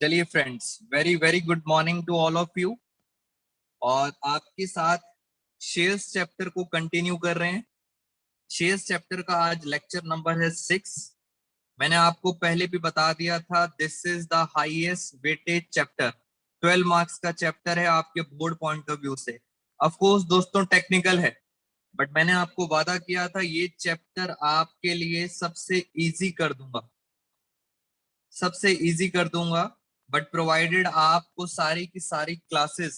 चलिए friends, very very good morning to all of you. और आपके साथ शेयर्स चैप्टर को कंटिन्यू कर रहे हैं। शेयर्स चैप्टर का आज लेक्चर नंबर है 6। मैंने आपको पहले भी बता दिया था, this is the highest weightage chapter. 12 marks का चैप्टर है आपके बोर्ड पॉइंट ऑफ व्यू से। ऑफ कोर्स दोस्तों टेक्निकल है, बट मैंने आपको वादा किया था ये चैप्टर आपके लिए सबसे इजी कर दूंगा, सबसे इजी कर दूंगा। बट प्रोवाइडेड आपको सारी की सारी क्लासेस,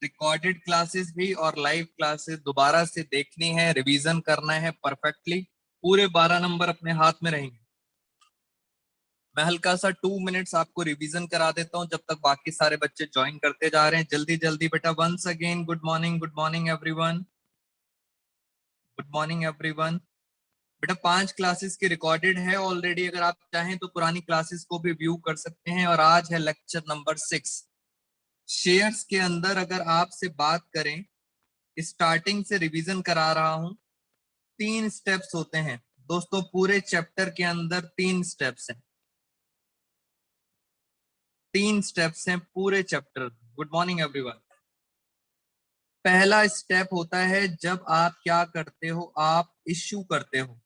रिकॉर्डेड क्लासेस भी और लाइव क्लासेस दोबारा से देखनी है, रिवीजन करना है परफेक्टली। पूरे 12 नंबर अपने हाथ में रहेंगे। मैं हल्का सा 2 मिनट्स आपको रिवीजन करा देता हूं जब तक बाकी सारे बच्चे ज्वाइन करते जा रहे हैं। जल्दी जल्दी बेटा। Once again good morning everyone, good morning everyone. बेटा 5 क्लासेस की रिकॉर्डेड है ऑलरेडी, अगर आप चाहें तो पुरानी क्लासेस को भी व्यू कर सकते हैं। और आज है लेक्चर नंबर 6। शेयर्स के अंदर अगर आपसे बात करें, स्टार्टिंग से रिवीजन करा रहा हूं। 3 स्टेप्स होते हैं दोस्तों, पूरे चैप्टर के अंदर 3 स्टेप्स हैं। 3 स्टेप्स हैं पूरे चैप्टर। Good morning everyone. पहला स्टेप होता है जब आप क्या करते हो, आप इश्यू करते हो।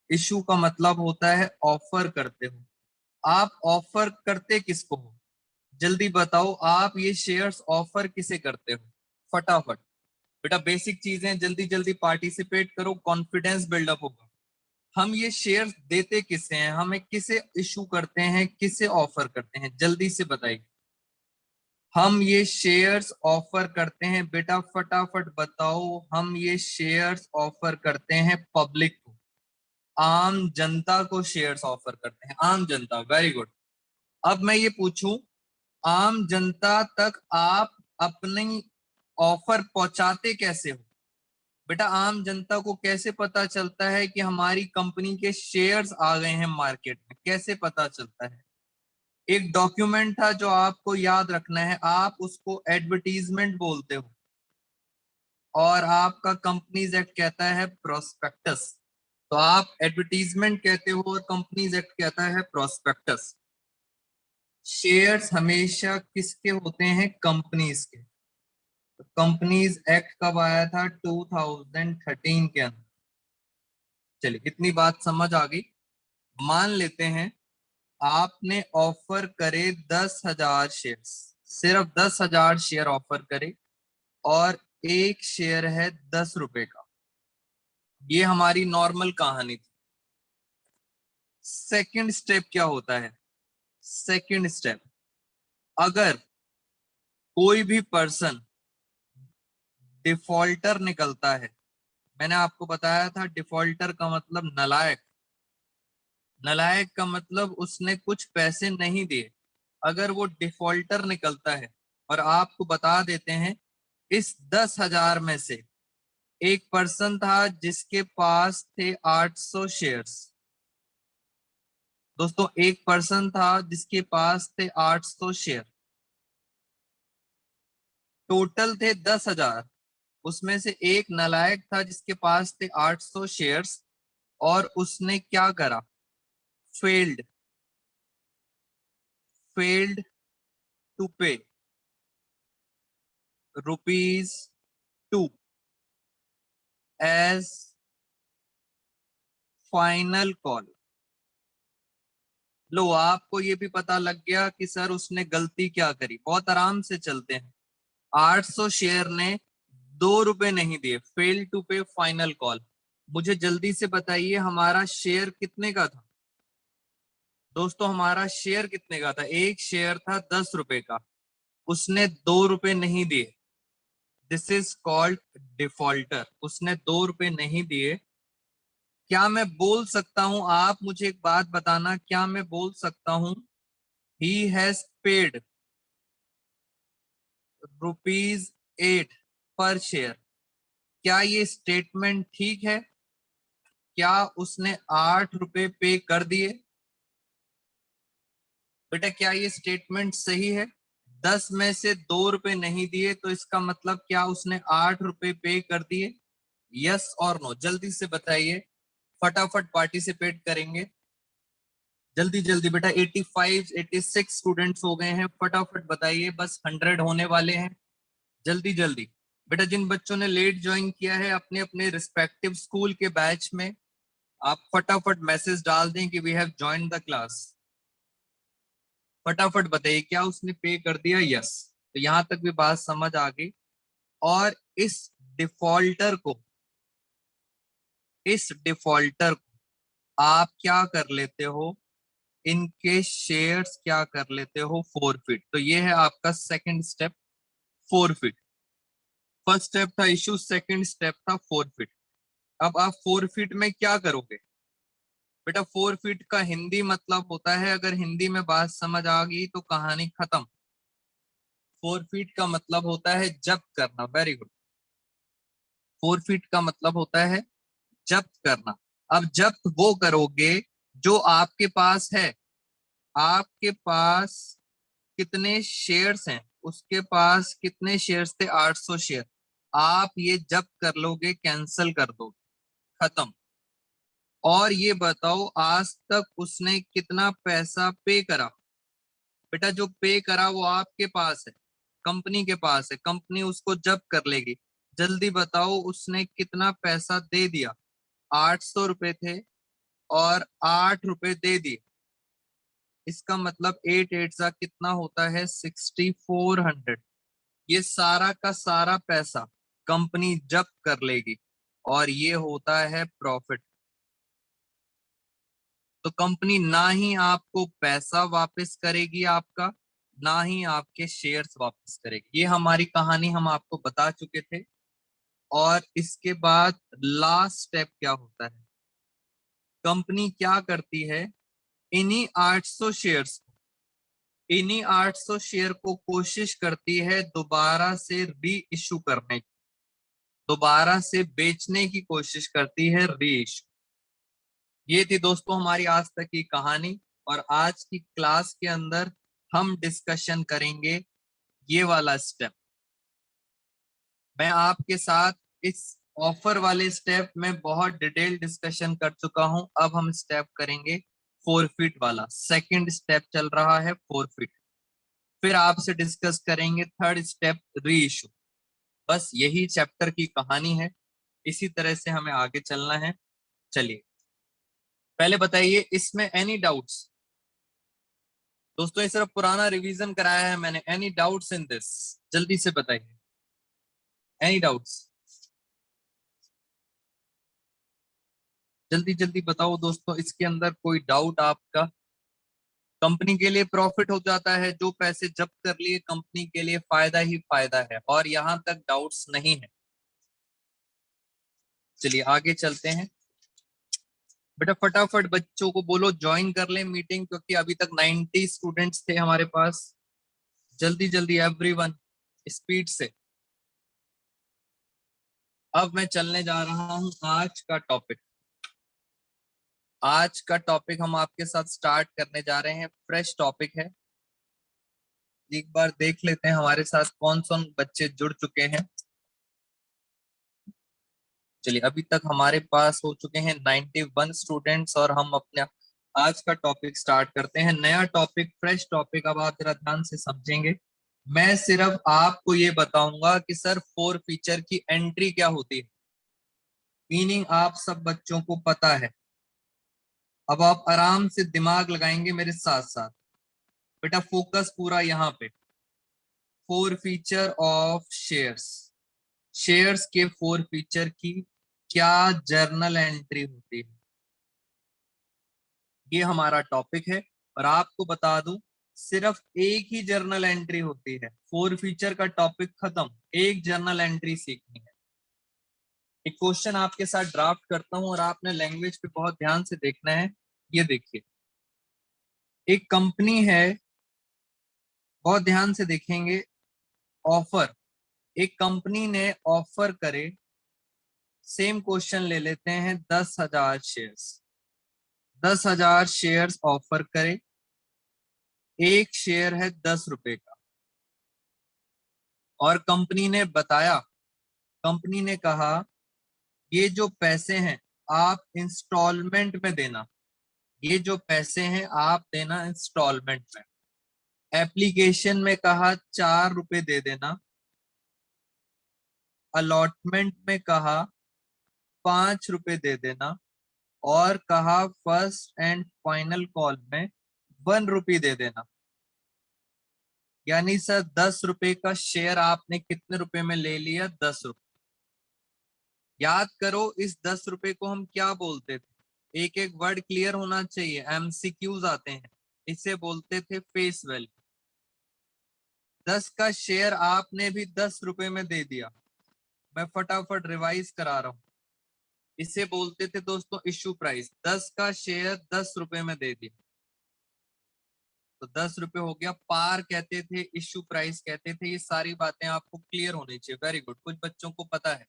इश्यू का मतलब होता है ऑफर करते हो। आप ऑफर करते किसको हो, जल्दी बताओ। आप ये शेयर्स ऑफर किसे करते हो, फटाफट। बेटा बेसिक चीजें जल्दी जल्दी पार्टिसिपेट करो, कॉन्फिडेंस बिल्डअप होगा। हम ये शेयर्स देते किसे हैं, हमें किसे इशू करते हैं, किसे ऑफर करते हैं, जल्दी से बताइए। हम ये शेयर्स ऑफर करते हैं बेटा, फटाफट बताओ। हम ये शेयर्स ऑफर करते हैं पब्लिक को, आम जनता को शेयर्स ऑफर करते हैं, आम जनता। Very good. अब मैं ये पूछूं, आम जनता तक आप अपनी ऑफर पहुंचाते कैसे हो? बेटा आम जनता को कैसे पता चलता है कि हमारी कंपनी के शेयर्स आ गए हैं मार्केट में, कैसे पता चलता है? एक डॉक्यूमेंट था जो आपको याद रखना है, आप उसको एडवर्टीजमेंट बोलते हो और आपका कंपनीज एक्ट कहता है प्रोस्पेक्टस। तो आप एडवर्टीजमेंट कहते हो और कंपनीज एक्ट कहता है प्रोस्पेक्टस। शेयर्स हमेशा किसके होते हैं? कंपनीज के। कंपनीज एक्ट कब आया था? 2013 के अंदर। चलिए इतनी बात समझ आ गई। मान लेते हैं आपने ऑफर करे 10,000 शेयर, सिर्फ 10,000 शेयर ऑफर करे और एक शेयर है 10 रुपए का। ये हमारी नॉर्मल कहानी थी। सेकंड स्टेप क्या होता है? सेकंड स्टेप, अगर कोई भी पर्सन डिफॉल्टर निकलता है, मैंने आपको बताया था डिफॉल्टर का मतलब नालायक। नालायक का मतलब उसने कुछ पैसे नहीं दिए। अगर वो डिफॉल्टर निकलता है और आपको बता देते हैं इस 10,000 में से एक पर्सन था जिसके पास थे 800 शेयर्स। दोस्तों एक पर्सन था जिसके पास थे 800 शेयर, टोटल थे 10,000। उसमें से एक नालायक था जिसके पास थे 800 शेयर्स और उसने क्या करा? फेल्ड, फेल्ड टू पे ₹2 एज फाइनल कॉल। लो आपको ये भी पता लग गया कि सर उसने गलती क्या करी। बहुत आराम से चलते हैं। 800 शेयर ने ₹2 नहीं दिए, फेल टू पे फाइनल कॉल। मुझे जल्दी से बताइए हमारा शेयर कितने का था? दोस्तों हमारा शेयर कितने का था? एक शेयर था 10 रुपए का, उसने ₹2 नहीं दिए। This is called defaulter. उसने ₹2 नहीं दिए। क्या मैं बोल सकता हूं, आप मुझे एक बात बताना, क्या मैं बोल सकता हूं he has paid ₹8 पर शेयर? क्या ये स्टेटमेंट ठीक है? क्या उसने ₹8 पे कर दिए? बेटा क्या ये स्टेटमेंट सही है? 10 में से ₹2 नहीं दिए तो इसका मतलब क्या उसने ₹8 पे कर दिए? यस और नो, जल्दी से बताइए, फटाफट पार्टिसिपेट करेंगे। जल्दी जल्दी बेटा, 85 86 स्टूडेंट्स हो गए हैं, फटाफट बताइए, बस 100 होने वाले हैं, जल्दी जल्दी। बेटा जिन बच्चों ने लेट ज्वाइन किया है अपने अपने रिस्पेक्टिव स्कूल के बैच में, आप फटाफट मैसेज डाल दें कि we have joined the class. फटाफट बताइए क्या उसने पे कर दिया? यस। तो यहां तक भी बात समझ आ गई। और इस डिफॉल्टर को आप क्या कर लेते हो, इनके शेयर्स क्या कर लेते हो, फॉरफिट। तो ये है आपका second step, forfeit. First step था इशू, सेकंड स्टेप था फॉरफिट। अब आप फॉरफिट में क्या करोगे? बेटा फॉरफिट का हिंदी मतलब होता है, अगर हिंदी में बात समझ आ गई तो कहानी खत्म। फॉरफिट का मतलब होता है जब्त करना। Very good. फॉरफिट का मतलब होता है जब्त करना। अब जब्त वो करोगे जो आपके पास है। आपके पास कितने शेयर्स हैं? उसके पास कितने शेयर्स थे? 800 शेयर। आप ये जब्त कर लोगे, कैंसिल कर दोगे, खत्म। और ये बताओ आज तक उसने कितना पैसा पे करा? बेटा जो पे करा वो आपके पास है, कंपनी के पास है, कंपनी उसको जब्त कर लेगी। जल्दी बताओ उसने कितना पैसा दे दिया? 800 रुपए थे और 8 रुपए दे दिए। इसका मतलब 8 8 सा कितना होता है? 6400। ये सारा का सारा पैसा कंपनी जब्त कर लेगी और ये होता है प्रॉफिट। तो कंपनी ना ही आपको पैसा वापस करेगी आपका, ना ही आपके शेयर्स वापस करेगी। ये हमारी कहानी हम आपको बता चुके थे। और इसके बाद लास्ट स्टेप क्या होता है? कंपनी क्या करती है? इन्हीं 800 शेयर्स को, इन्हीं 800 शेयर को कोशिश करती है दोबारा से री इशू करने की, दोबारा से बेचने की कोशिश करती है, री इशू। ये थी दोस्तों हमारी आज तक की कहानी। और आज की क्लास के अंदर हम डिस्कशन करेंगे ये वाला स्टेप। मैं आपके साथ इस ऑफर वाले स्टेप में बहुत डिटेल डिस्कशन कर चुका हूं। अब हम स्टेप करेंगे फॉरफिट वाला। सेकंड स्टेप चल रहा है फॉरफिट। फिर आपसे डिस्कस करेंगे थर्ड स्टेप, री इशू। बस यही चैप्टर की कहानी है, इसी तरह से हमें आगे चलना है। चलिए पहले बताइए इसमें एनी डाउट्स? दोस्तों ये सिर्फ पुराना रिवीजन कराया है मैंने। Any doubts in this? जल्दी से बताइए, एनी डाउट्स? जल्दी जल्दी बताओ दोस्तों, इसके अंदर कोई डाउट आपका? कंपनी के लिए प्रॉफिट हो जाता है, जो पैसे जब्त कर लिए कंपनी के लिए फायदा ही फायदा है, और यहां तक डाउट्स नहीं है। चलिए आगे चलते हैं। बेटा फटाफट बच्चों को बोलो ज्वाइन कर ले मीटिंग, क्योंकि अभी तक 90 स्टूडेंट्स थे हमारे पास। जल्दी जल्दी एवरीवन, स्पीड से। अब मैं चलने जा रहा हूं आज का टॉपिक। आज का टॉपिक हम आपके साथ स्टार्ट करने जा रहे हैं, फ्रेश टॉपिक है। एक बार देख लेते हैं हमारे साथ कौन कौन बच्चे जुड़ चुके हैं। चलिए अभी तक हमारे पास हो चुके हैं 91 स्टूडेंट्स, और हम अपने आज का टॉपिक स्टार्ट करते हैं। नया टॉपिक, फ्रेश टॉपिक। अब आप जरा ध्यान से समझेंगे। मैं सिर्फ आपको ये बताऊंगा कि सर फोर फीचर की एंट्री क्या होती है, मीनिंग आप सब बच्चों को पता है। अब आप आराम से दिमाग लगाएंगे मेरे साथ साथ। बेटा फोकस पूरा यहाँ पे। Four feature of shares, shares के फोर फीचर की क्या जर्नल एंट्री होती है, ये हमारा टॉपिक है। और आपको बता दूं सिर्फ एक ही जर्नल एंट्री होती है, फोर फीचर का टॉपिक खत्म। एक जर्नल एंट्री सीखनी है। एक क्वेश्चन आपके साथ ड्राफ्ट करता हूं और आपने लैंग्वेज पे बहुत ध्यान से देखना है। ये देखिए, एक कंपनी है, बहुत ध्यान से देखेंगे। ऑफर, एक कंपनी ने ऑफर करे, सेम क्वेश्चन ले लेते हैं, 10,000 शेयर्स। 10,000 शेयर्स ऑफर करे, एक शेयर है 10 रुपए का। और कंपनी ने बताया, कंपनी ने कहा ये जो पैसे हैं आप इंस्टॉलमेंट में देना। ये जो पैसे हैं आप देना इंस्टॉलमेंट में। एप्लीकेशन में कहा 4 रुपए दे देना, अलॉटमेंट में कहा 5 रुपए दे देना, और कहा फर्स्ट एंड फाइनल कॉल में 1 रुपये दे देना। यानी सर 10 रुपए का शेयर आपने कितने रुपए में ले लिया? 10 रुपए। याद करो इस 10 रुपए को हम क्या बोलते थे? एक एक वर्ड क्लियर होना चाहिए, एमसीक्यूज आते हैं। इसे बोलते थे फेस वैल्यू। 10 का शेयर आपने भी 10 रुपए में दे दिया। मैं फटाफट रिवाइज करा रहा हूं। इसे बोलते थे दोस्तों इश्यू प्राइस। 10 का शेयर 10 रुपए में दे दिया तो 10 रुपए हो गया। पार कहते थे, इश्यू प्राइस कहते थे। ये सारी बातें आपको क्लियर होनी चाहिए। वेरी गुड, कुछ बच्चों को पता है।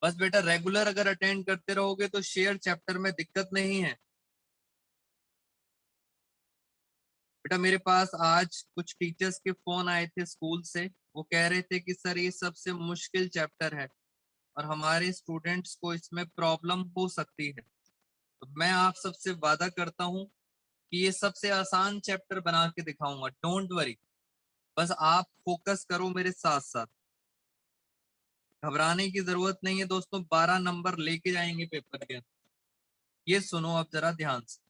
बस बेटा रेगुलर अगर अटेंड करते रहोगे तो शेयर चैप्टर में दिक्कत नहीं है। बेटा मेरे पास आज कुछ टीचर्स के फोन आए थे स्कूल से। वो कह रहे थे कि सर ये सबसे मुश्किल चैप्टर है और हमारे स्टूडेंट्स को इसमें प्रॉब्लम हो सकती है। तो मैं आप सबसे वादा करता हूं कि ये सबसे आसान चैप्टर बना के दिखाऊंगा। डोंट वरी, बस आप फोकस करो मेरे साथ साथ। घबराने की जरूरत नहीं है दोस्तों, 12 नंबर लेके जाएंगे पेपर के। ये सुनो अब जरा ध्यान से,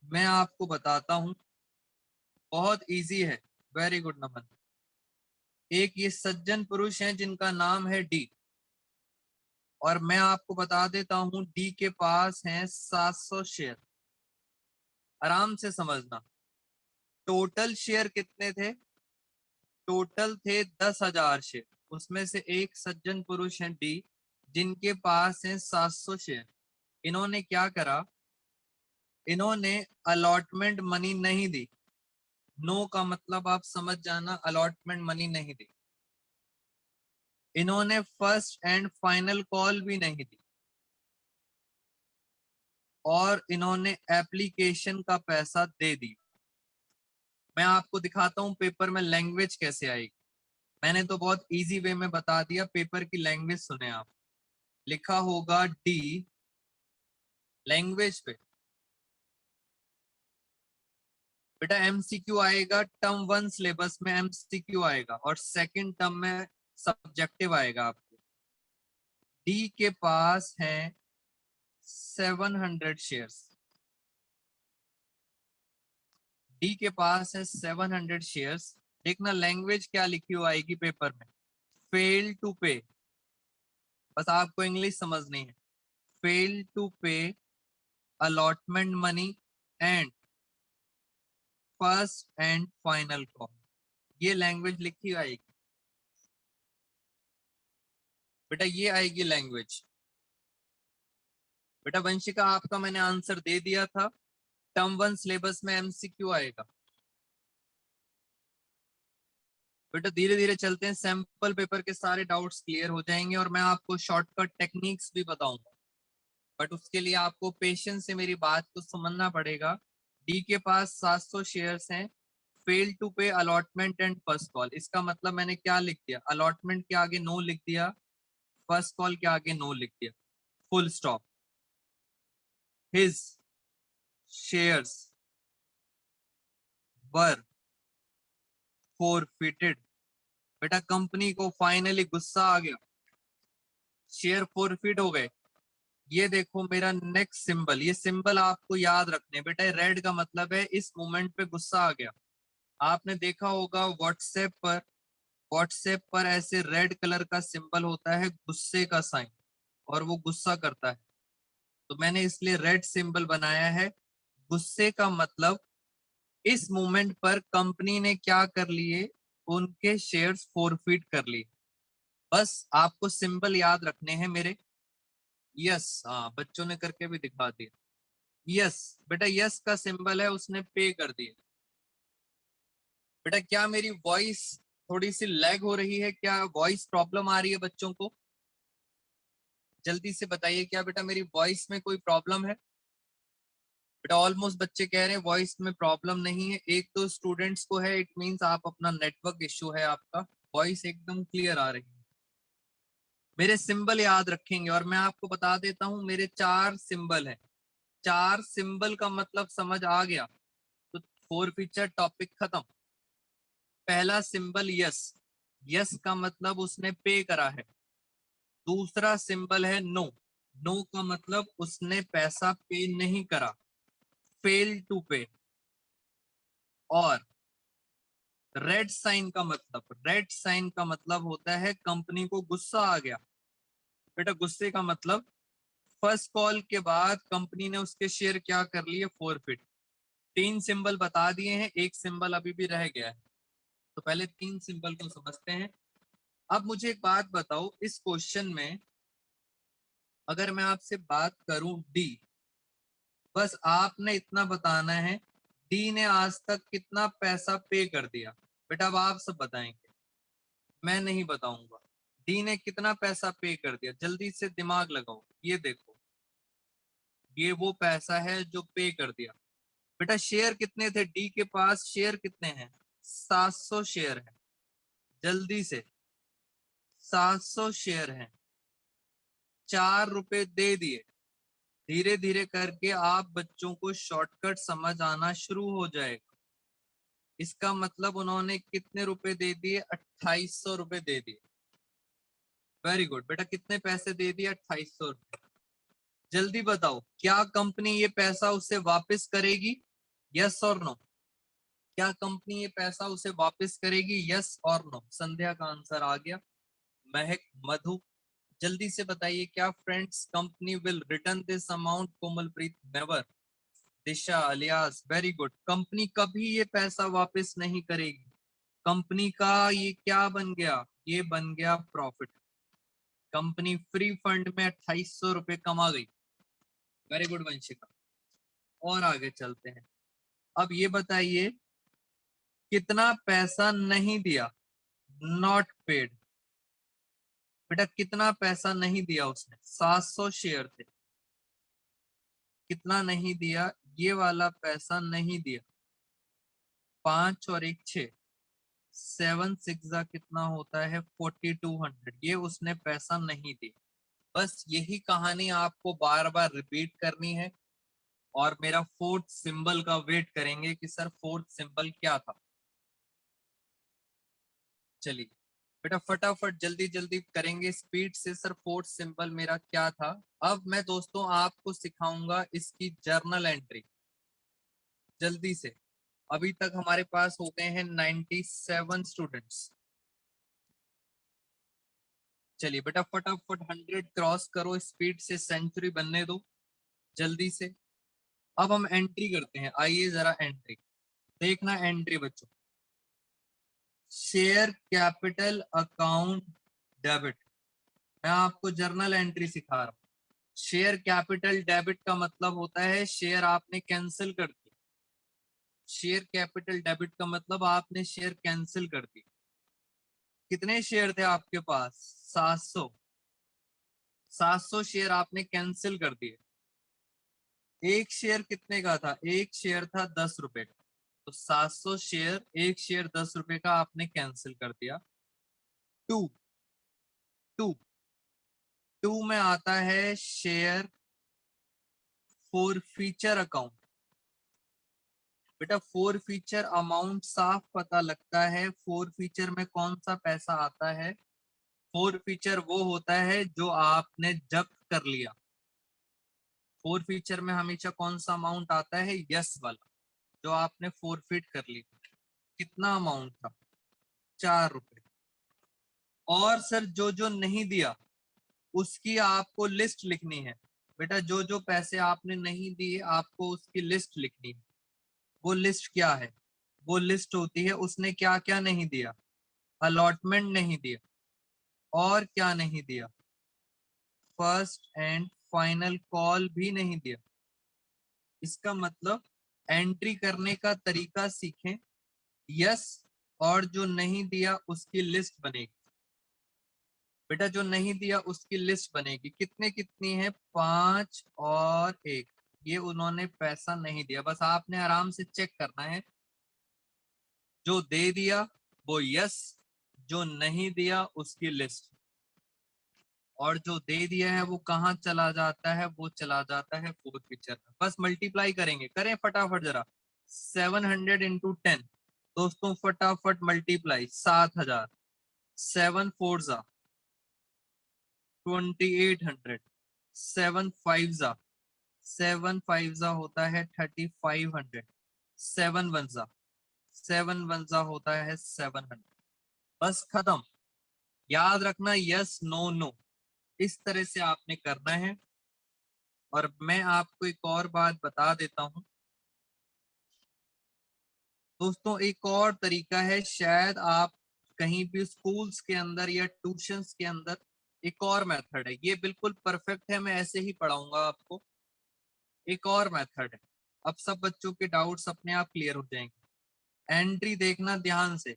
मैं आपको बताता हूं। बहुत इजी है। वेरी गुड नमन। एक ये सज्जन पुरुष हैं जिनका नाम है डी, और मैं आपको बता देता हूं डी के पास हैं 700 शेयर। आराम से समझना। टोटल शेयर कितने थे? टोटल थे 10,000 शेयर। उसमें से एक सज्जन पुरुष हैं डी, जिनके पास हैं 700 शेयर। इन्होंने क्या करा? इन्होंने अलॉटमेंट मनी नहीं दी। नो का मतलब आप समझ जाना, अलॉटमेंट मनी नहीं दी। इन्होंने फर्स्ट एंड फाइनल कॉल भी नहीं दी, और इन्होंने एप्लीकेशन का पैसा दे दी। मैं आपको दिखाता हूं पेपर में लैंग्वेज कैसे आएगी। मैंने तो बहुत इजी वे में बता दिया, पेपर की लैंग्वेज सुने आप। लिखा होगा डी, लैंग्वेज पे बेटा एमसीक्यू आएगा। टर्म 1 सिलेबस में एमसीक्यू आएगा और सेकंड टर्म में सब्जेक्टिव आएगा आपके। डी के पास है 700 शेयर्स। डी के पास है 700 शेयर्स। देखना लैंग्वेज क्या लिखी हुई आएगी पेपर में। फेल टू पे, बस आपको इंग्लिश समझनी है। Fail to pay allotment money and first and final call, ये लैंग्वेज लिखी आएगी बेटा। ये आएगी लैंग्वेज। बेटा वंशिका आपका मैंने आंसर दे दिया था। टर्म 1 सिलेबस में एमसीक्यू आएगा। बेटा धीरे धीरे चलते हैं, सैंपल पेपर के सारे डाउट्स क्लियर हो जाएंगे और मैं आपको शॉर्टकट टेक्निक्स भी बताऊंगा। बट उसके लिए आपको पेशेंस से मेरी बात को समझना पड़ेगा। डी के पास 700 शेयर्स हैं। Fail to pay allotment and first call, इसका मतलब मैंने क्या लिख दिया? अलॉटमेंट के आगे नो लिख दिया, फर्स्ट कॉल के आगे नो लिख दिया, full stop. His shares were forfeited. बेटा कंपनी को फाइनली गुस्सा आ गया, शेयर फोरफिट हो गए। ये देखो मेरा नेक्स्ट सिंबल, ये सिंबल आपको याद रखने बेटा। रेड का मतलब है इस मोमेंट पे गुस्सा आ गया। आपने देखा होगा व्हाट्सएप पर ऐसे रेड कलर का सिंबल होता है, गुस्से का साइन, और वो गुस्सा करता है। तो मैंने इसलिए रेड सिंबल बनाया है। गुस्से का मतलब इस मोमेंट पर कंपनी ने क्या कर लिए? उनके शेयर्स फोरफिट कर लिए। बस आपको सिंबल याद रखने हैं मेरे। यस, हाँ बच्चों ने करके भी दिखा दिया। यस बेटा, यस का सिंबल है, उसने पे कर दिया। बेटा क्या मेरी वॉइस थोड़ी सी लैग हो रही है? क्या वॉइस प्रॉब्लम आ रही है बच्चों को? जल्दी से बताइए, क्या बेटा मेरी वॉइस में कोई प्रॉब्लम है? बेटा ऑलमोस्ट बच्चे कह रहे हैं वॉइस में प्रॉब्लम नहीं है। एक दो स्टूडेंट्स को है, इट मींस आप अपना नेटवर्क इश्यू है आपका। वॉइस एकदम क्लियर आ रही है। मेरे सिंबल याद रखेंगे और मैं आपको बता देता हूं मेरे 4 सिंबल हैं। 4 सिंबल का मतलब समझ आ गया तो फोर फीचर टॉपिक खत्म। पहला सिंबल यस, यस का मतलब उसने पे करा है। दूसरा सिंबल है नो, नो का मतलब उसने पैसा पे नहीं करा, फेल टू पे। और रेड साइन का मतलब, रेड साइन का मतलब होता है कंपनी को गुस्सा आ गया। बेटा गुस्से का मतलब फर्स्ट कॉल के बाद कंपनी ने उसके शेयर क्या कर लिए, फॉरफिट। 3 सिंबल बता दिए हैं, एक सिंबल अभी भी रह गया है। तो पहले 3 सिंबल को समझते हैं। अब मुझे एक बात बताओ, इस क्वेश्चन में अगर मैं आपसे बात करूं डी, बस आपने इतना बताना है डी ने आज तक कितना पैसा पे कर दिया। बेटा अब आप सब बताएंगे, मैं नहीं बताऊंगा। डी ने कितना पैसा पे कर दिया, जल्दी से दिमाग लगाओ। ये देखो, ये वो पैसा है जो पे कर दिया। बेटा शेयर कितने थे डी के पास, शेयर कितने हैं, 700 शेयर है। जल्दी से, 700 शेयर हैं, 4 रुपए दे दिए। धीरे धीरे करके आप बच्चों को शॉर्टकट समझ आना शुरू हो जाएगा। इसका मतलब उन्होंने कितने रुपए दे दिए, 2800 रुपए दे दिए। वेरी गुड बेटा, कितने पैसे दे दिए, 2800 रुपए। जल्दी बताओ, क्या कंपनी ये पैसा उसे वापस करेगी, यस और नो? क्या कंपनी ये पैसा उसे वापस करेगी, यस और नो? संध्या का आंसर आ गया। महक, मधु, जल्दी से बताइए, क्या friends company will return this amount? Komalpreet, never. Disha, alias, very good. Company कभी ये पैसा वापस नहीं करेगी। कंपनी का ये क्या बन गया, ये बन गया प्रॉफिट। कंपनी फ्री फंड में 2800 रुपए कमा गई। Very good Vanshika. और आगे चलते हैं। अब ये बताइए कितना पैसा नहीं दिया, नॉट पेड। बेटा कितना पैसा नहीं दिया उसने, 700 शेयर थे, कितना नहीं दिया, ये वाला पैसा नहीं दिया। 5 और 1 6, 7 6 कितना होता है, 4200। ये उसने पैसा नहीं दिया। बस यही कहानी आपको बार बार रिपीट करनी है और मेरा फोर्थ सिंबल का वेट करेंगे कि सर फोर्थ सिंबल क्या था। चलिए बेटा फटाफट जल्दी जल्दी करेंगे स्पीड से। सर फोर्थ सिंबल मेरा क्या था? अब मैं दोस्तों आपको सिखाऊंगा इसकी जर्नल एंट्री। जल्दी से, अभी तक हमारे पास हो गए हैं 97 स्टूडेंट्स। चलिए बेटा फटाफट 100 क्रॉस करो, स्पीड से सेंचुरी बनने दो जल्दी से। अब हम एंट्री करते हैं, आइए जरा एंट्री देखना। एंट्री बच्चों, शेयर कैपिटल अकाउंट डेबिट। मैं आपको जर्नल एंट्री सिखा रहा हूं। शेयर कैपिटल डेबिट का मतलब होता है शेयर आपने कैंसिल कर दिया। शेयर कैपिटल डेबिट का मतलब आपने शेयर कैंसिल कर दिए। कितने शेयर थे आपके पास, 700। 700 शेयर आपने कैंसिल कर दिए। एक शेयर कितने का था, एक शेयर था 10 रुपए का। तो 700 शेयर, एक शेयर 10 रुपए का आपने कैंसिल कर दिया। टू, टू, टू में आता है शेयर फॉर फीचर अकाउंट। बेटा फोर फीचर अमाउंट साफ पता लगता है, फोर फीचर में कौन सा पैसा आता है। फोर फीचर वो होता है जो आपने जब्त कर लिया। फोर फीचर में हमेशा कौन सा अमाउंट आता है, यस वाला, जो आपने फोरफिट कर लिया। कितना अमाउंट था, 4 रुपए। और सर जो जो नहीं दिया उसकी आपको लिस्ट लिखनी है। बेटा जो जो पैसे आपने नहीं दिए आपको उसकी लिस्ट लिखनी है। वो लिस्ट क्या है, वो लिस्ट होती है उसने क्या क्या नहीं दिया। अलॉटमेंट नहीं दिया, और क्या नहीं दिया, फर्स्ट एंड फाइनल कॉल भी नहीं दिया। इसका मतलब एंट्री करने का तरीका सीखें, यस और जो नहीं दिया उसकी लिस्ट बनेगी। बेटा जो नहीं दिया उसकी लिस्ट बनेगी, कितने कितनी है, 5 और 1। ये उन्होंने पैसा नहीं दिया, बस आपने आराम से चेक करना है। जो दे दिया वो यस, जो नहीं दिया उसकी लिस्ट। और जो दे दिया है वो कहाँ चला जाता है, वो चला जाता है फोर फीचर में। बस मल्टीप्लाई करेंगे, करें फटाफट जरा। 700 इंटू 10, दोस्तों फटाफट मल्टीप्लाई। 7000, 7 4 जा 2800, 7 5 जा 7 5 जा होता है 3500, 7 1 जा 7 1 जा होता है 700। बस खत्म। याद रखना यस नो नो, इस तरह से आपने करना है। और मैं आपको एक और बात बता देता हूं दोस्तों, एक और तरीका है, शायद आप कहीं भी स्कूल्स के अंदर या ट्यूशंस के अंदर एक और मेथड है, ये बिल्कुल परफेक्ट है, मैं ऐसे ही पढ़ाऊंगा आपको। एक और मेथड है, अब सब बच्चों के डाउट्स अपने आप क्लियर हो जाएंगे। एंट्री देखना ध्यान से,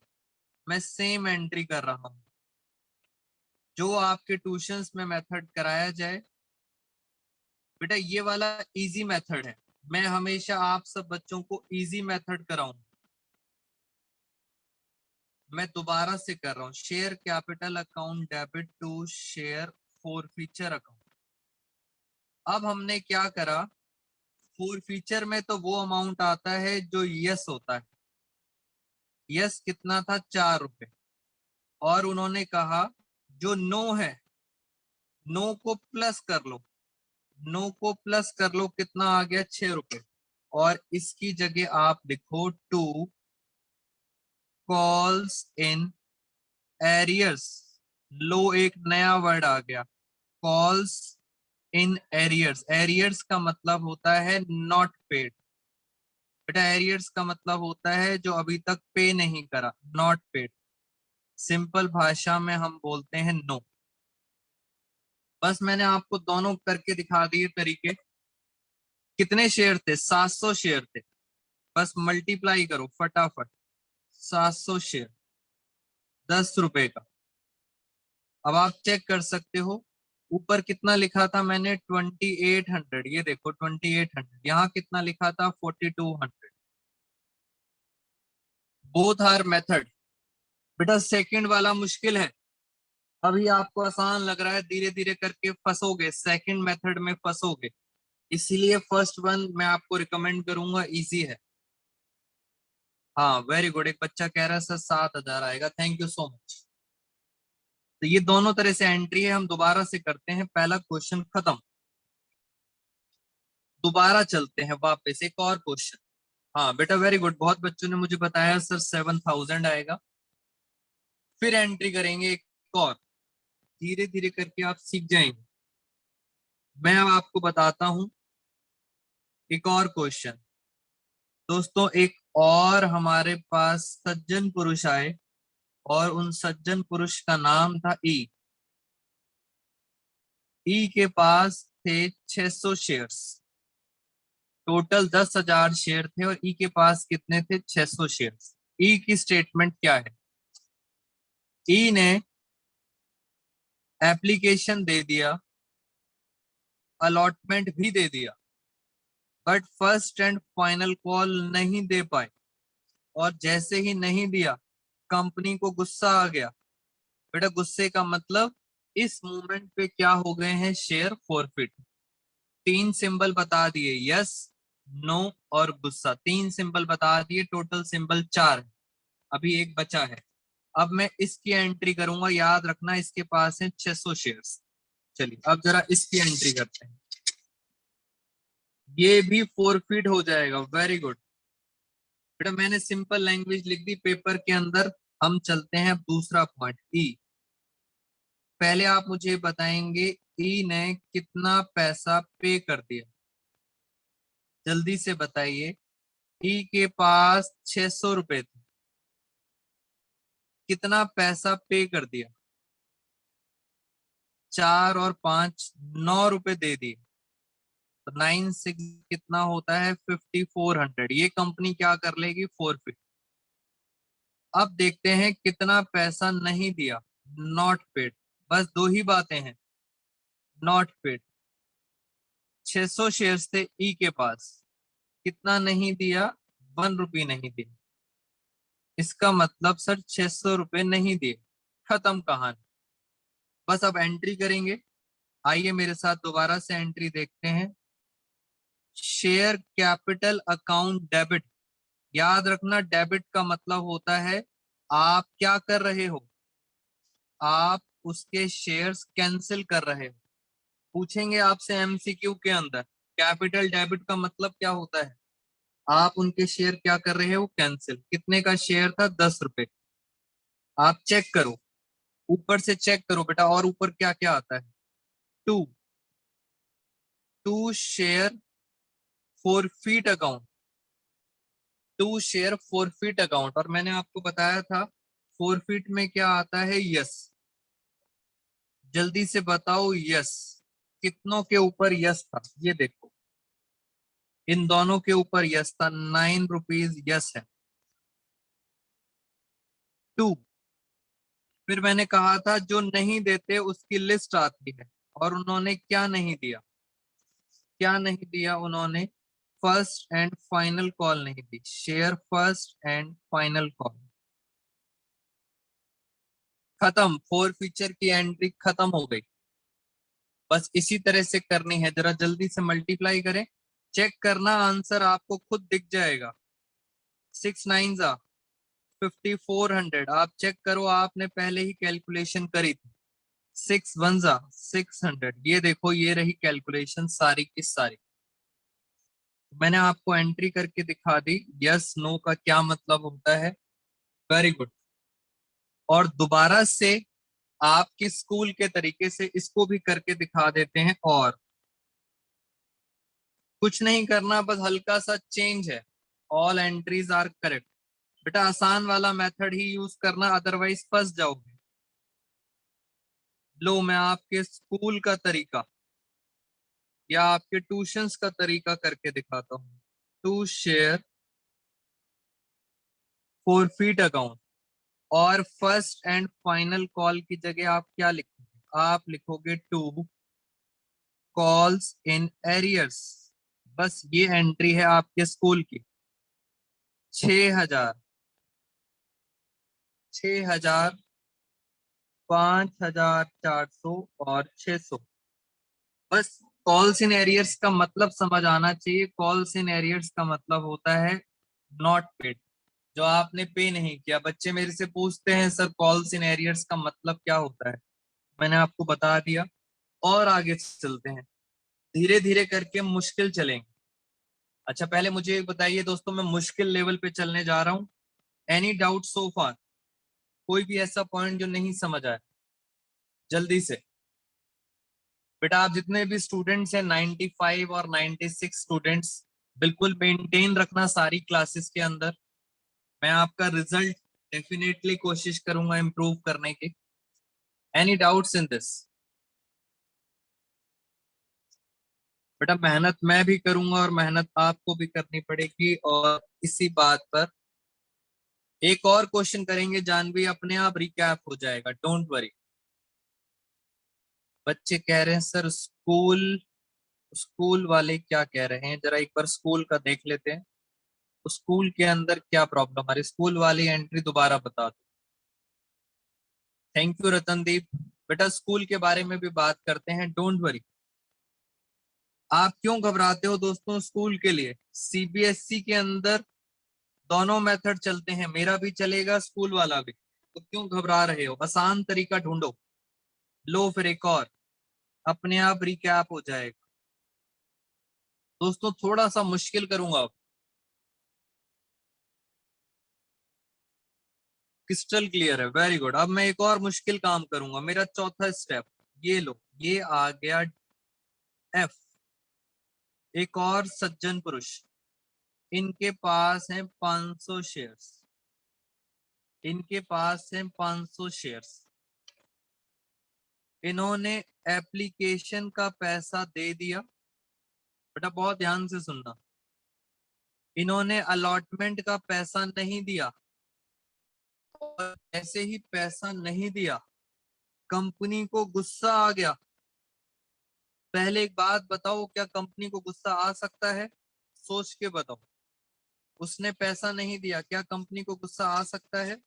मैं सेम एंट्री कर रहा हूं जो आपके ट्यूशंस में मेथड कराया जाए। बेटा ये वाला इजी मेथड है, मैं हमेशा आप सब बच्चों को इजी मेथड कराऊं। मैं दोबारा से कर रहा हूं, share capital account debit to share forfeiture account. अब हमने क्या करा, फोर फीचर में तो वो अमाउंट आता है जो यस होता है। यस कितना था, 4 रुपए। और उन्होंने कहा जो नो है, नो को प्लस कर लो, नो को प्लस कर लो, कितना आ गया, 6 रुपए। और इसकी जगह आप लिखो टू कॉल्स इन एरियर्स। लो, एक नया वर्ड आ गया, कॉल्स इन एरियर्स। एरियर्स का मतलब होता है नॉट पेड। बेटा एरियर्स का मतलब होता है जो अभी तक पे नहीं करा, नॉट पेड। सिंपल भाषा में हम बोलते हैं नो। बस मैंने आपको दोनों करके दिखा दिए तरीके। कितने शेयर थे, 700 शेयर थे। बस मल्टीप्लाई करो फटाफट, 700 शेयर 10 रुपए का। अब आप चेक कर सकते हो, ऊपर कितना लिखा था मैंने, 2800। ये देखो 2800, यहाँ कितना लिखा था, 4200। Both are method. बेटा सेकंड वाला मुश्किल है, अभी आपको आसान लग रहा है, धीरे धीरे करके फंसोगे, सेकंड मेथड में फंसोगे। इसीलिए फर्स्ट वन मैं आपको रिकमेंड करूंगा, इजी है। हाँ वेरी गुड, एक बच्चा कह रहा है सर 7000 आएगा, थैंक यू सो मच। तो ये दोनों तरह से एंट्री है, हम दोबारा से करते हैं, पहला क्वेश्चन खत्म। दोबारा चलते हैं वापस, एक और क्वेश्चन। हाँ बेटा वेरी गुड, बहुत बच्चों ने मुझे बताया सर 7000 आएगा। फिर एंट्री करेंगे एक और, धीरे धीरे करके आप सीख जाएंगे। मैं अब आपको बताता हूं एक और क्वेश्चन। दोस्तों एक और हमारे पास सज्जन पुरुष आए, और उन सज्जन पुरुष का नाम था ई। ई के पास थे 600 शेयर्स, टोटल 10,000 शेयर थे, और ई के पास कितने थे, 600 शेयर्स। ई की स्टेटमेंट क्या है, ई ने एप्लीकेशन दे दिया, अलॉटमेंट भी दे दिया, but first and final call नहीं दे पाए। और जैसे ही नहीं दिया, कंपनी को गुस्सा आ गया। बेटा गुस्से का मतलब, इस मूवमेंट पे क्या हो गए हैं, शेयर फॉरफिट। तीन सिंबल बता दिए, यस नो और गुस्सा, तीन सिंबल बता दिए, टोटल सिंबल 4 है। अभी एक बचा है। अब मैं इसकी एंट्री करूंगा, याद रखना इसके पास है 600 शेयर्स। चलिए अब जरा इसकी एंट्री करते हैं, ये भी फॉरफिट हो जाएगा, वेरी गुड। बेटा मैंने सिंपल लैंग्वेज लिख दी पेपर के अंदर। हम चलते हैं दूसरा पॉइंट, ई। पहले आप मुझे बताएंगे ई ने कितना पैसा पे कर दिया, जल्दी से बताइए। ई के पास 600 रुपए थे, कितना पैसा पे कर दिया, 4 और 5 9 रुपए दे दिए, तो 9 6 कितना होता है, 5400। ये कंपनी क्या कर लेगी, फॉरफिट। अब देखते हैं कितना पैसा नहीं दिया, नॉट पेड। बस दो ही बातें हैं, नॉट पेड। 600 शेयर्स थे ई के पास, कितना नहीं दिया, 1 रुपये नहीं दिया। इसका मतलब सर 600 रुपए नहीं दिए, खत्म कहानी। बस अब एंट्री करेंगे, आइए मेरे साथ दोबारा से एंट्री देखते हैं। Share capital account debit. याद रखना, डेबिट का मतलब होता है आप क्या कर रहे हो, आप उसके शेयर्स कैंसिल कर रहे हो। पूछेंगे आपसे एमसीक्यू के अंदर, कैपिटल डेबिट का मतलब क्या होता है, आप उनके शेयर क्या कर रहे हो, कैंसिल। कितने का शेयर था, 10 रुपए। आप चेक करो, ऊपर से चेक करो बेटा, और ऊपर क्या क्या आता है। To, to share forfeit account, to share forfeit account. और मैंने आपको बताया था फॉरफीट में क्या आता है, यस। जल्दी से बताओ यस, कितनों के ऊपर यस था, ये देखो इन दोनों के ऊपर यस था, 9 रुपीज यस है। टू, फिर मैंने कहा था जो नहीं देते उसकी लिस्ट आती है, और उन्होंने क्या नहीं दिया, क्या नहीं दिया उन्होंने, फर्स्ट एंड फाइनल कॉल नहीं दी, share first and final call. खत्म, फोर फीचर की एंट्री खत्म हो गई। बस इसी तरह से करनी है, जरा जल्दी से मल्टीप्लाई करें, चेक करना आंसर आपको खुद दिख जाएगा। 6 9 जा 5400, आप चेक करो, आपने पहले ही कैलकुलेशन करी थी। 6 1 जा 600, ये देखो ये रही कैलकुलेशन सारी की सारी। मैंने आपको एंट्री करके दिखा दी, यस नो का क्या मतलब होता है। Very good. और दोबारा से आपकी स्कूल के तरीके से इसको भी करके दिखा देते हैं, और कुछ नहीं करना, बस हल्का सा चेंज है। All entries are correct. बेटा आसान वाला मेथड ही यूज करना, अदरवाइज फंस जाओगे। लो मैं आपके स्कूल का तरीका या आपके ट्यूशंस का तरीका करके दिखाता हूँ। टू शेयर फॉरफीट अकाउंट, और फर्स्ट एंड फाइनल कॉल की जगह आप क्या लिखोगे, आप लिखोगे टू कॉल्स इन एरियर्स। बस ये एंट्री है आपके स्कूल की। 6,000, 6,000, 5,400 और 600। बस कॉल्स इन एरियर्स का मतलब समझ आना चाहिए। कॉल्स इन एरियर्स का मतलब होता है नॉट पेड, जो आपने पे नहीं किया। बच्चे मेरे से पूछते हैं सर कॉल्स इन एरियर्स का मतलब क्या होता है, मैंने आपको बता दिया। और आगे चलते हैं, धीरे धीरे करके मुश्किल चलेंगे। अच्छा पहले मुझे एक बताइए दोस्तों, मैं मुश्किल लेवल पे चलने जा रहा हूँ। एनी डाउट सो फार, कोई भी ऐसा पॉइंट जो नहीं समझ आया, जल्दी से। बेटा आप जितने भी स्टूडेंट्स हैं, 95 और 96 स्टूडेंट्स, बिल्कुल मेंटेन रखना सारी क्लासेस के अंदर। मैं आपका रिजल्ट डेफिनेटली कोशिश करूंगा इम्प्रूव करने की। Any doubts in this? बेटा मेहनत मैं भी करूंगा और मेहनत आपको भी करनी पड़ेगी। और इसी बात पर एक और क्वेश्चन करेंगे, जानवी अपने आप रिकैप हो जाएगा, डोंट वरी। बच्चे कह रहे हैं सर स्कूल, स्कूल वाले क्या कह रहे हैं, जरा एक बार स्कूल का देख लेते हैं। स्कूल के अंदर क्या प्रॉब्लम आ रही, स्कूल वाली एंट्री दोबारा बता दो। Thank you Ratandeep. बेटा स्कूल के बारे में भी बात करते हैं, डोंट वरी। आप क्यों घबराते हो दोस्तों स्कूल के लिए, सीबीएसई के अंदर दोनों मेथड चलते हैं, मेरा भी चलेगा स्कूल वाला भी, तो क्यों घबरा रहे हो, आसान तरीका ढूंढो। लो फिर एक और, अपने आप रिकैप हो जाएगा। दोस्तों थोड़ा सा मुश्किल करूंगा अब। क्रिस्टल क्लियर है, वेरी गुड। अब मैं एक और मुश्किल काम करूंगा, मेरा चौथा स्टेप। ये लो, ये आ गया एफ। एक और सज्जन पुरुष, इनके पास है 500 शेयर्स, इनके पास है 500 शेयर्स। इन्होंने एप्लीकेशन का पैसा दे दिया। बेटा बहुत ध्यान से सुनना, इन्होंने अलॉटमेंट का पैसा नहीं दिया, और ऐसे ही पैसा नहीं दिया, कंपनी को गुस्सा आ गया। पहले एक बात बताओ, क्या कंपनी को गुस्सा आ सकता है, सोच के बताओ। उसने पैसा नहीं दिया, क्या कंपनी को गुस्सा आ सकता है,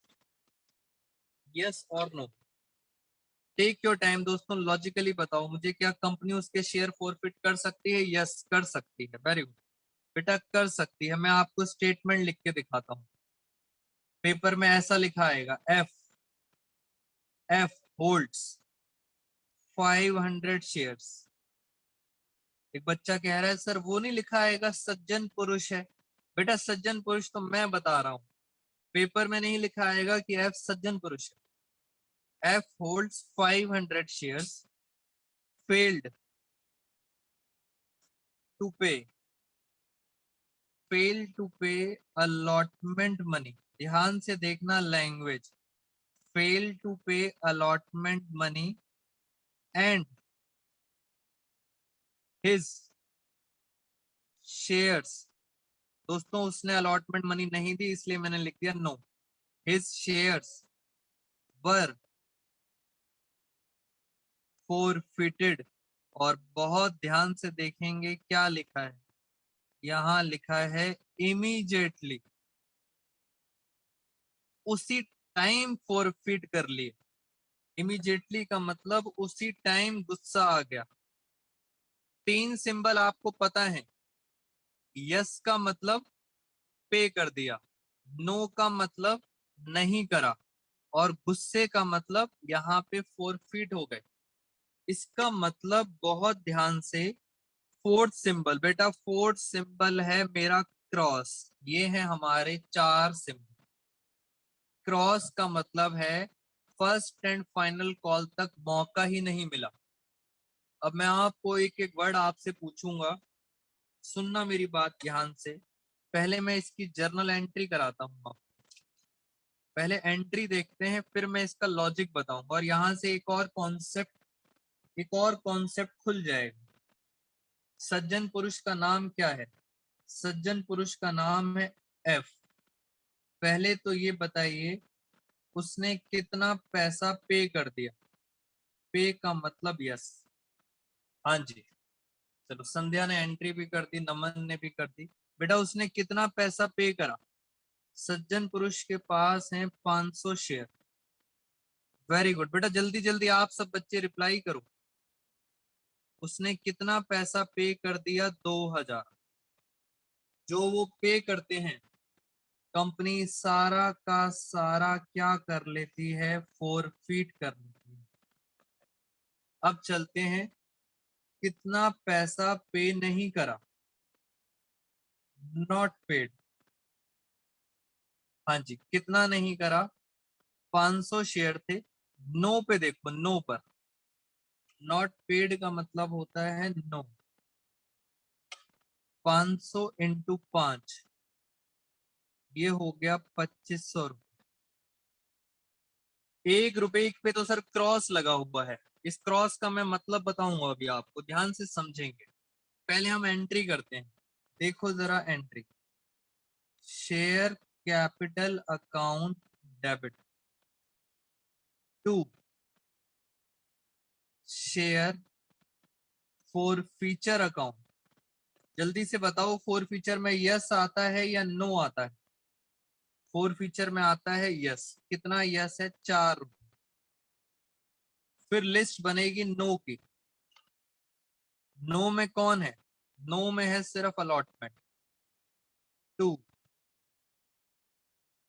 यस और नो? टेक योर टाइम दोस्तों, लॉजिकली बताओ मुझे, क्या कंपनी उसके शेयर फॉरफिट कर सकती है? यस कर सकती है, वेरी गुड बेटा, कर सकती है। मैं आपको स्टेटमेंट लिख के दिखाता हूँ, पेपर में ऐसा लिखा आएगा, एफ होल्ड्स 500 शेयर्स। एक बच्चा कह रहा है सर वो नहीं लिखा आएगा सज्जन पुरुष है। बेटा सज्जन पुरुष तो मैं बता रहा हूं, पेपर में नहीं लिखा आएगा कि एफ सज्जन पुरुष है। F holds 500 shares, failed to pay, fail to pay allotment money. ध्यान से देखना language, fail to pay allotment money and his shares. दोस्तों उसने अलॉटमेंट मनी नहीं दी इसलिए मैंने लिख दिया no. His shares were forfeited. और बहुत ध्यान से देखेंगे क्या लिखा है, यहां लिखा है इमीडिएटली, उसी टाइम फोरफिट कर लिए। इमीडिएटली का मतलब उसी टाइम गुस्सा आ गया। तीन सिंबल आपको पता है, यस का मतलब पे कर दिया, नो का मतलब नहीं करा, और गुस्से का मतलब यहाँ पे फोरफिट हो गए। इसका मतलब बहुत ध्यान से, फोर्थ सिंबल बेटा, फोर्थ सिंबल है मेरा क्रॉस। ये है हमारे चार सिंबल। क्रॉस का मतलब है फर्स्ट एंड फाइनल कॉल तक मौका ही नहीं मिला। अब मैं आपको एक एक वर्ड आपसे पूछूंगा, सुनना मेरी बात ध्यान से। पहले मैं इसकी जर्नल एंट्री कराता हूँ, पहले एंट्री देखते हैं फिर मैं इसका लॉजिक बताऊंगा, और यहां से एक और कॉन्सेप्ट खुल जाएगा। सज्जन पुरुष का नाम क्या है? सज्जन पुरुष का नाम है एफ। पहले तो ये बताइए उसने कितना पैसा पे कर दिया? पे का मतलब यस। हाँ जी, चलो संध्या ने एंट्री भी कर दी, नमन ने भी कर दी। बेटा उसने कितना पैसा पे करा? सज्जन पुरुष के पास है 500 शेयर। वेरी गुड बेटा, जल्दी जल्दी आप सब बच्चे रिप्लाई करो। उसने कितना पैसा पे कर दिया? 2000। जो वो पे करते हैं कंपनी सारा का सारा क्या कर लेती है? फोरफिट कर लेती है। अब चलते हैं, कितना पैसा पे नहीं करा? Not paid. हाँ जी, कितना नहीं करा? 500 शेयर थे, नो पे देखो, नो पर। नॉट पेड का मतलब होता है नो। 500 इंटू 5, ये हो गया 2500 रुपये। 1 रुपए पे तो सर क्रॉस लगा हुआ है, इस क्रॉस का मैं मतलब बताऊंगा अभी आपको, ध्यान से समझेंगे। पहले हम एंट्री करते हैं, देखो जरा entry, share capital account debit to share forfeiture account. जल्दी से बताओ फोर फीचर में यस आता है या नो आता है? फोर फीचर में आता है यस। कितना यस है? 4 रुपए। फिर लिस्ट बनेगी नो की। नो में कौन है? नो में है सिर्फ allotment. To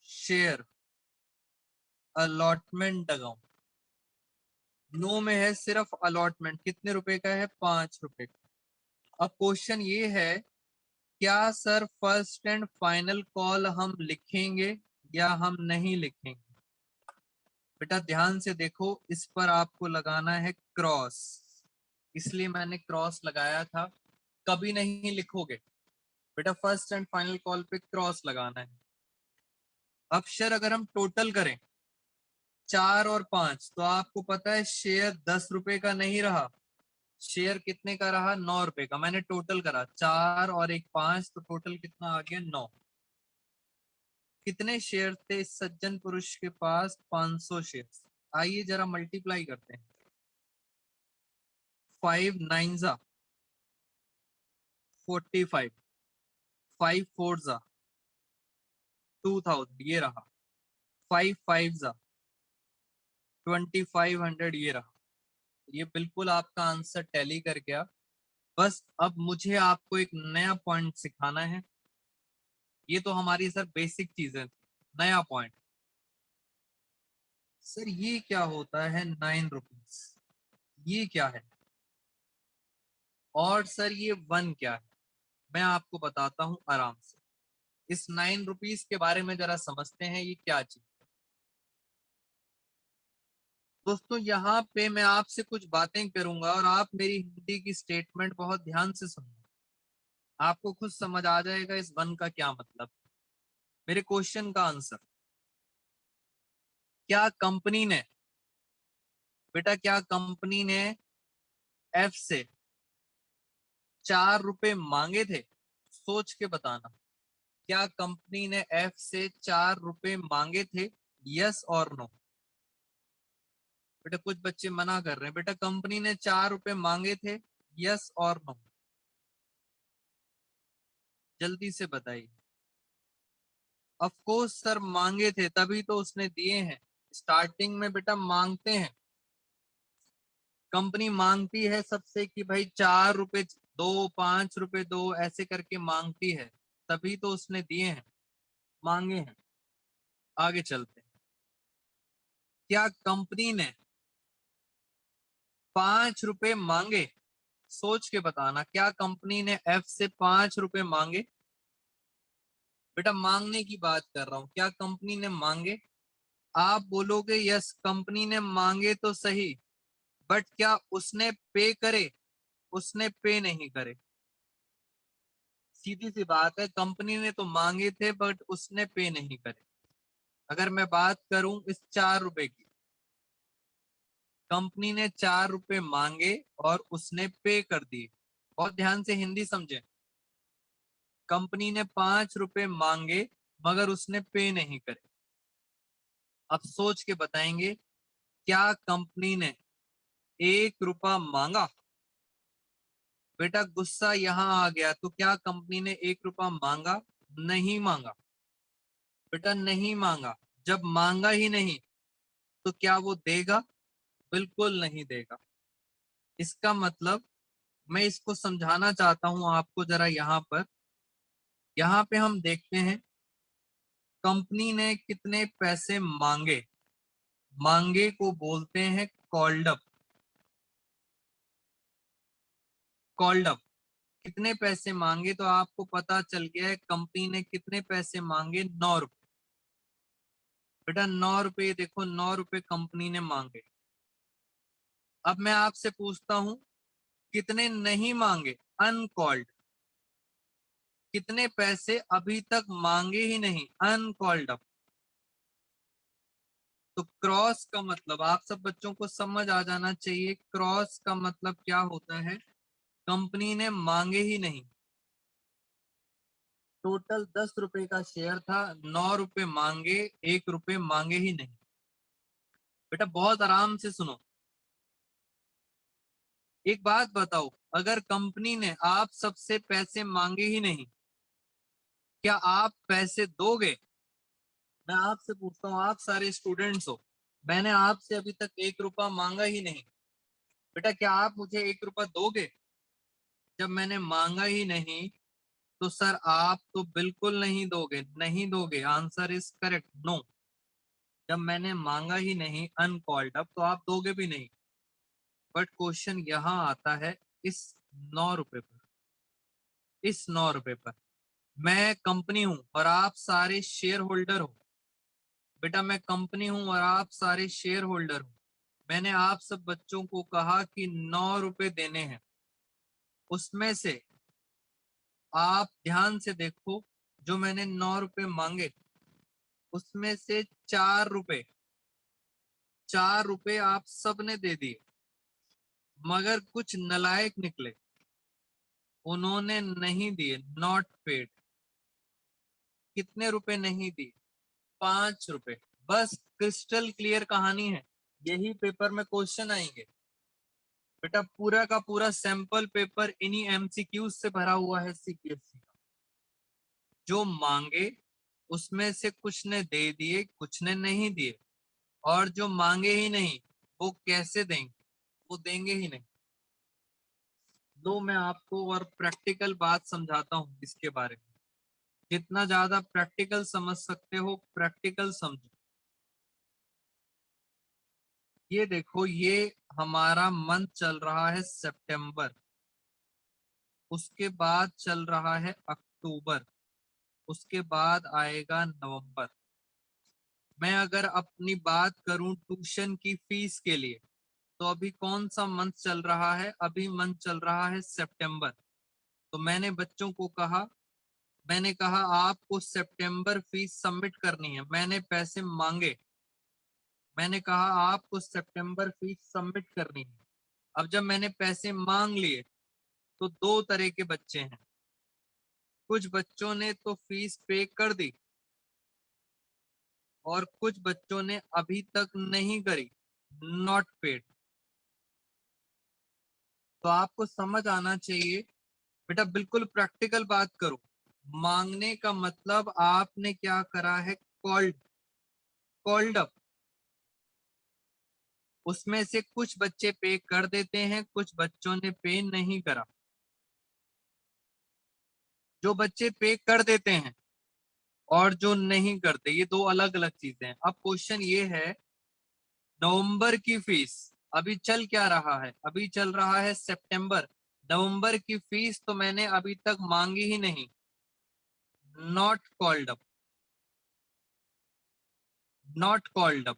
share allotment account. No में है सिर्फ अलॉटमेंट, कितने रुपए का है? 5 रुपए का। अब क्वेश्चन ये है, क्या sir first and final call हम लिखेंगे या हम नहीं लिखेंगे? बेटा ध्यान से देखो, इस पर आपको लगाना है क्रॉस, इसलिए मैंने क्रॉस लगाया था। कभी नहीं लिखोगे बेटा, फर्स्ट एंड फाइनल कॉल पे क्रॉस लगाना है। अक्षर अगर हम टोटल करें 4 और 5, तो आपको पता है शेयर 10 रुपए का नहीं रहा, शेयर कितने का रहा? 9 रुपए का। मैंने टोटल करा 4 और 1 5, तो टोटल कितना आ गया? 9। कितने शेयर थे इस सज्जन पुरुष के पास? 500 शेयर। आइए जरा मल्टीप्लाई करते हैं। 5 9 जा 45, 5 4 जा 2000, ये रहा। 5 5 जा 2500, ये रहा। ये बिल्कुल आपका आंसर टैली कर गया। बस अब मुझे आपको एक नया पॉइंट सिखाना है। ये तो हमारी सर बेसिक चीजें थी। नया पॉइंट, सर ये क्या होता है 9 रुपीज, ये क्या है? और सर ये 1 क्या है? मैं आपको बताता हूं आराम से। इस 9 रुपीज के बारे में जरा समझते हैं, ये क्या चीज। दोस्तों यहाँ पे मैं आपसे कुछ बातें करूंगा और आप मेरी हिंदी की स्टेटमेंट बहुत ध्यान से सुनना। आपको खुद समझ आ जाएगा इस 1 का क्या मतलब। मेरे क्वेश्चन का आंसर, क्या कंपनी ने, बेटा क्या कंपनी ने एफ से 4 रुपए मांगे थे? सोच के बताना। क्या कंपनी ने एफ से 4 रुपए मांगे थे? यस और नो। बेटा कुछ बच्चे मना कर रहे हैं। बेटा कंपनी ने 4 रुपए मांगे थे, यस और नो? जल्दी से बताइए। ऑफ कोर्स सर मांगे थे, तभी तो उसने दिए हैं। स्टार्टिंग में बेटा मांगते हैं, कंपनी मांगती है सबसे कि भाई 4 रुपए दो, 5 रुपए दो, ऐसे करके मांगती है, तभी तो उसने दिए हैं, मांगे हैं। आगे चलते हैं। क्या कंपनी ने 5 रुपए मांगे? सोच के बताना, क्या कंपनी ने एफ से 5 रुपए मांगे? बेटा मांगने की बात कर रहा हूं, क्या कंपनी ने मांगे? आप बोलोगे यस कंपनी ने मांगे तो सही, बट क्या उसने पे करे? उसने पे नहीं करे। सीधी सी बात है, कंपनी ने तो मांगे थे बट उसने पे नहीं करे। अगर मैं बात करूं इस 4 रुपए की, कंपनी ने 4 रुपए मांगे और उसने पे कर दिए। बहुत ध्यान से हिंदी समझे। कंपनी ने 5 रुपए मांगे मगर उसने पे नहीं करे। अब सोच के बताएंगे, क्या कंपनी ने 1 रुपया मांगा? बेटा गुस्सा यहां आ गया, तो क्या कंपनी ने 1 रुपया मांगा? नहीं मांगा। बेटा नहीं मांगा। जब मांगा ही नहीं तो क्या वो देगा? बिल्कुल नहीं देगा। इसका मतलब, मैं इसको समझाना चाहता हूं आपको जरा। यहाँ पे हम देखते हैं कंपनी ने कितने पैसे मांगे। मांगे को बोलते हैं कॉल्ड अप। कॉल्ड अप, कितने पैसे मांगे, तो आपको पता चल गया है कंपनी ने कितने पैसे मांगे, 9 रुपए। बेटा 9 रुपए, देखो 9 रुपए कंपनी ने मांगे। अब मैं आपसे पूछता हूं, कितने नहीं मांगे? अनकॉल्ड। कितने पैसे अभी तक मांगे ही नहीं? Uncalled up. तो क्रॉस का मतलब आप सब बच्चों को समझ आ जाना चाहिए, क्रॉस का मतलब क्या होता है। कंपनी ने मांगे ही नहीं। टोटल 10 रुपए का शेयर था, 9 रुपए मांगे, 1 रुपए मांगे ही नहीं। बेटा बहुत आराम से सुनो। एक बात बताओ, अगर कंपनी ने आप सबसे पैसे मांगे ही नहीं, क्या आप पैसे दोगे? मैं आपसे पूछता हूँ, आप सारे स्टूडेंट्स हो, मैंने आपसे अभी तक 1 रुपया मांगा ही नहीं। बेटा क्या आप मुझे 1 रुपया दोगे? जब मैंने मांगा ही नहीं तो सर आप तो बिल्कुल नहीं दोगे, नहीं दोगे। Answer is correct, no. जब मैंने मांगा ही नहीं, अनकॉल्ड अप, तो आप दोगे भी नहीं। बट क्वेश्चन यहाँ आता है इस 9 रुपए पर। इस 9 रुपए पर मैं कंपनी हूं और आप सारे शेयर होल्डर हो। बेटा मैं कंपनी हूं और आप सारे शेयर होल्डर हो। मैंने आप सब बच्चों को कहा कि 9 रुपए देने हैं। उसमें से आप ध्यान से देखो, जो मैंने 9 रुपए मांगे उसमें से 4 रुपए, 4 रुपए आप सबने दे दिए। मगर कुछ नलायक निकले, उन्होंने नहीं दिए, नॉट पेड। कितने रुपए नहीं दिए? 5 रुपए। बस क्रिस्टल क्लियर कहानी है। यही पेपर में क्वेश्चन आएंगे। बेटा पूरा का पूरा सैंपल पेपर इन्हीं एमसीक्यूज से भरा हुआ है सीपीएससी का। जो मांगे उसमें से कुछ ने दे दिए, कुछ ने नहीं दिए। और जो मांगे ही नहीं वो कैसे देंगे? वो देंगे ही नहीं। तो मैं आपको और प्रैक्टिकल बात समझाता हूँ इसके बारे में। जितना ज्यादा प्रैक्टिकल समझ सकते हो प्रैक्टिकल समझो। ये देखो, ये हमारा मंथ चल रहा है सितंबर, उसके बाद चल रहा है अक्टूबर, उसके बाद आएगा नवंबर। मैं अगर अपनी बात करूं ट्यूशन की फीस के लिए, तो अभी कौन सा मंथ चल रहा है? अभी मंथ चल रहा है सितंबर। तो मैंने बच्चों को कहा, मैंने कहा आपको सितंबर फीस सबमिट करनी है। मैंने पैसे मांगे, मैंने कहा आपको सितंबर फीस सबमिट करनी है। अब जब मैंने पैसे मांग लिए, तो दो तरह के बच्चे हैं। कुछ बच्चों ने तो फीस पे कर दी और कुछ बच्चों ने अभी तक नहीं करी, नॉट पेड। तो आपको समझ आना चाहिए बेटा, बिल्कुल प्रैक्टिकल बात करो। मांगने का मतलब आपने क्या करा है? Called, called up. उसमें से कुछ बच्चे पे कर देते हैं, कुछ बच्चों ने पे नहीं करा। जो बच्चे पे कर देते हैं और जो नहीं करते, ये दो अलग अलग चीजें हैं। अब क्वेश्चन ये है, नवंबर की फीस अभी चल क्या रहा है? अभी चल रहा है सितंबर। नवंबर की फीस तो मैंने अभी तक मांगी ही नहीं, not called up, not called up.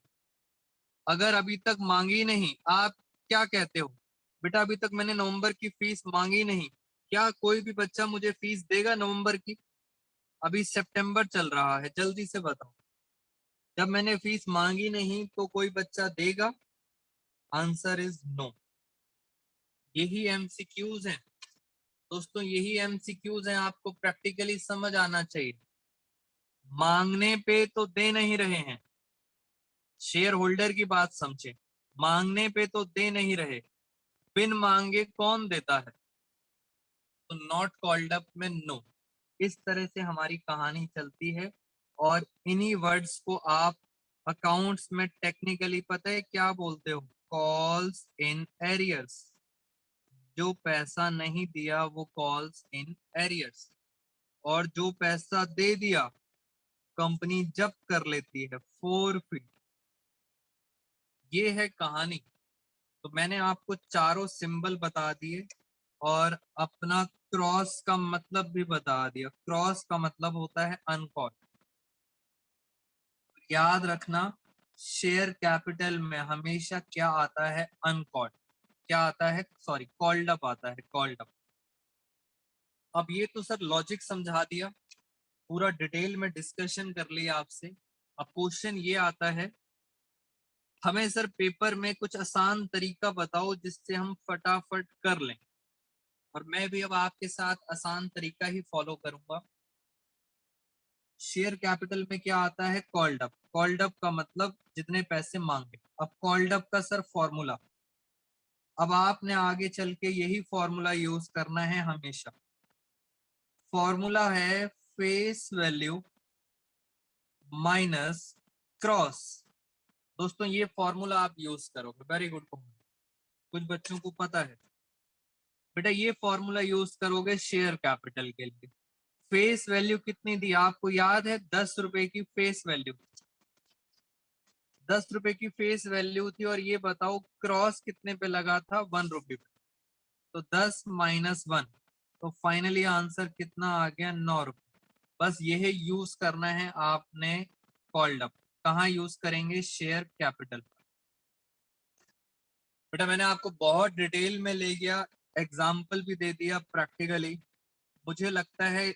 अगर अभी तक मांगी नहीं, आप क्या कहते हो? बेटा अभी तक मैंने नवंबर की फीस मांगी नहीं, क्या कोई भी बच्चा मुझे फीस देगा नवंबर की? अभी सितंबर चल रहा है, जल्दी से बताओ। जब मैंने फीस मांगी नहीं तो कोई बच्चा देगा? Answer is no. यही एमसीक्यूज हैं दोस्तों, यही एमसीक्यूज हैं, आपको प्रैक्टिकली समझ आना चाहिए। मांगने पे तो दे नहीं रहे हैं, शेयर होल्डर की बात समझे। मांगने पे तो दे नहीं रहे, बिन मांगे कौन देता है? तो नॉट कॉल्ड अप में नो। इस तरह से हमारी कहानी चलती है। और इन्हीं वर्ड्स को आप अकाउंट्स में टेक्निकली पता है क्या बोलते हो? Calls in arrears. जो पैसा नहीं दिया वो कॉल्स इन एरियर्स, और जो पैसा दे दिया कंपनी जब्त कर लेती है, फोरफिट। ये है कहानी। तो मैंने आपको चारों सिंबल बता दिए और अपना क्रॉस का मतलब भी बता दिया। क्रॉस का मतलब होता है अनकॉल्ड। याद रखना, शेयर कैपिटल में हमेशा क्या आता है? अनकॉल्ड। क्या आता है? सॉरी, कॉल्ड अप आता है, कॉल्ड अप। अब ये तो सर लॉजिक समझा दिया, पूरा डिटेल में डिस्कशन कर लिया आपसे। अब क्वेश्चन ये आता है, हमें सर पेपर में कुछ आसान तरीका बताओ जिससे हम फटाफट कर लें। और मैं भी अब आपके साथ आसान तरीका ही फॉलो करूंगा। शेयर कैपिटल में क्या आता है? Called up. कॉल्ड अप का मतलब जितने पैसे मांगे। अब कॉल्ड अप का सर फॉर्मूला, अब आपने आगे चल के यही फॉर्मूला यूज करना है हमेशा। फॉर्मूला है फेस वैल्यू माइनस क्रॉस। दोस्तों ये फॉर्मूला आप यूज करोगे, वेरी गुड। कुछ बच्चों को पता है बेटा, ये फॉर्मूला यूज करोगे शेयर कैपिटल के लिए। फेस वैल्यू कितनी दी आपको याद है? 10 रुपए की फेस वैल्यू, 10 रुपए की फेस वैल्यू थी। और ये बताओ क्रॉस कितने पे लगा था? 1 रुपए पे। तो 10 - 1, तो फाइनली आंसर कितना आ गया? 9 रुपए। बस यही यूज करना है आपने। कॉल्ड अप कहाँ यूज करेंगे? Share capital. बेटा मैंने आपको बहुत डिटेल में ले गया, एग्जाम्पल भी दे दिया प्रैक्टिकली। मुझे लगता है,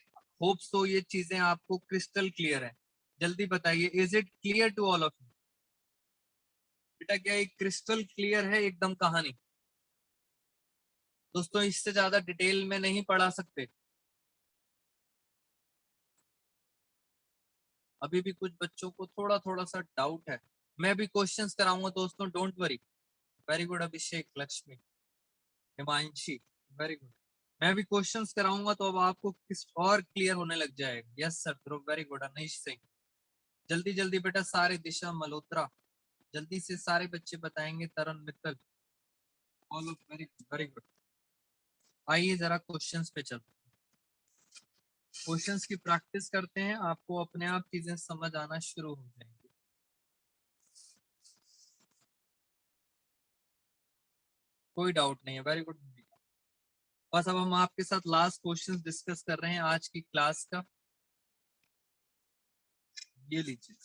होप सो ये चीजें आपको क्रिस्टल क्लियर है। जल्दी बताइए, is it clear to all of you? बेटा क्या एक क्रिस्टल क्लियर है एकदम कहानी? दोस्तों इससे ज्यादा डिटेल में नहीं पढ़ा सकते। अभी भी कुछ बच्चों को थोड़ा थोड़ा सा डाउट है। मैं भी क्वेश्चंस कराऊंगा दोस्तों, don't worry. Very good Abhishek, Lakshmi, Himanshi, very good. मैं भी क्वेश्चंस कराऊंगा तो अब आपको किस और क्लियर होने लग जाएगा। यस सर ध्रुव, वेरी गुड। अनिश सिंह, जल्दी जल्दी बेटा सारे, दिशा मल्होत्रा, जल्दी से सारे बच्चे बताएंगे। Taran Mittal, all of very very good. आइए जरा क्वेश्चंस पे चलते हैं, क्वेश्चंस की प्रैक्टिस करते हैं, आपको अपने आप चीजें समझ आना शुरू हो जाएंगी। कोई डाउट नहीं है, वेरी गुड। बस अब हम आपके साथ लास्ट क्वेश्चंस डिस्कस कर रहे हैं आज की क्लास का। ये लीजिए,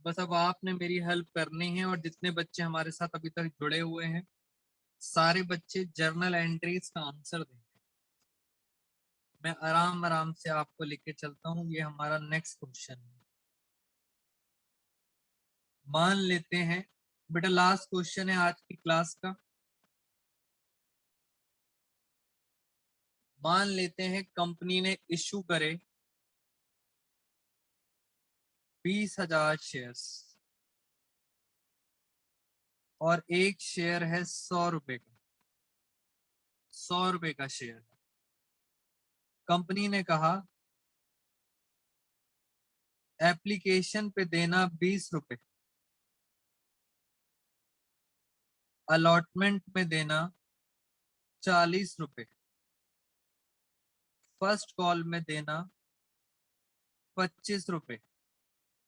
बस अब आपने मेरी हेल्प करनी है, और जितने बच्चे हमारे साथ अभी तक जुड़े हुए हैं सारे बच्चे जर्नल एंट्रीज का आंसर देंगे। मैं आराम आराम से आपको लेके चलता हूँ। ये हमारा नेक्स्ट क्वेश्चन है। मान लेते हैं बेटा, लास्ट क्वेश्चन है आज की क्लास का। मान लेते हैं कंपनी ने इशू करे 20,000 शेयर्स, और एक शेयर है 100 रुपए का, 100 रुपए का शेयर। कंपनी ने कहा एप्लीकेशन पे देना 20 रुपए, अलॉटमेंट में देना 40 रुपए, फर्स्ट कॉल में देना 25 रुपए,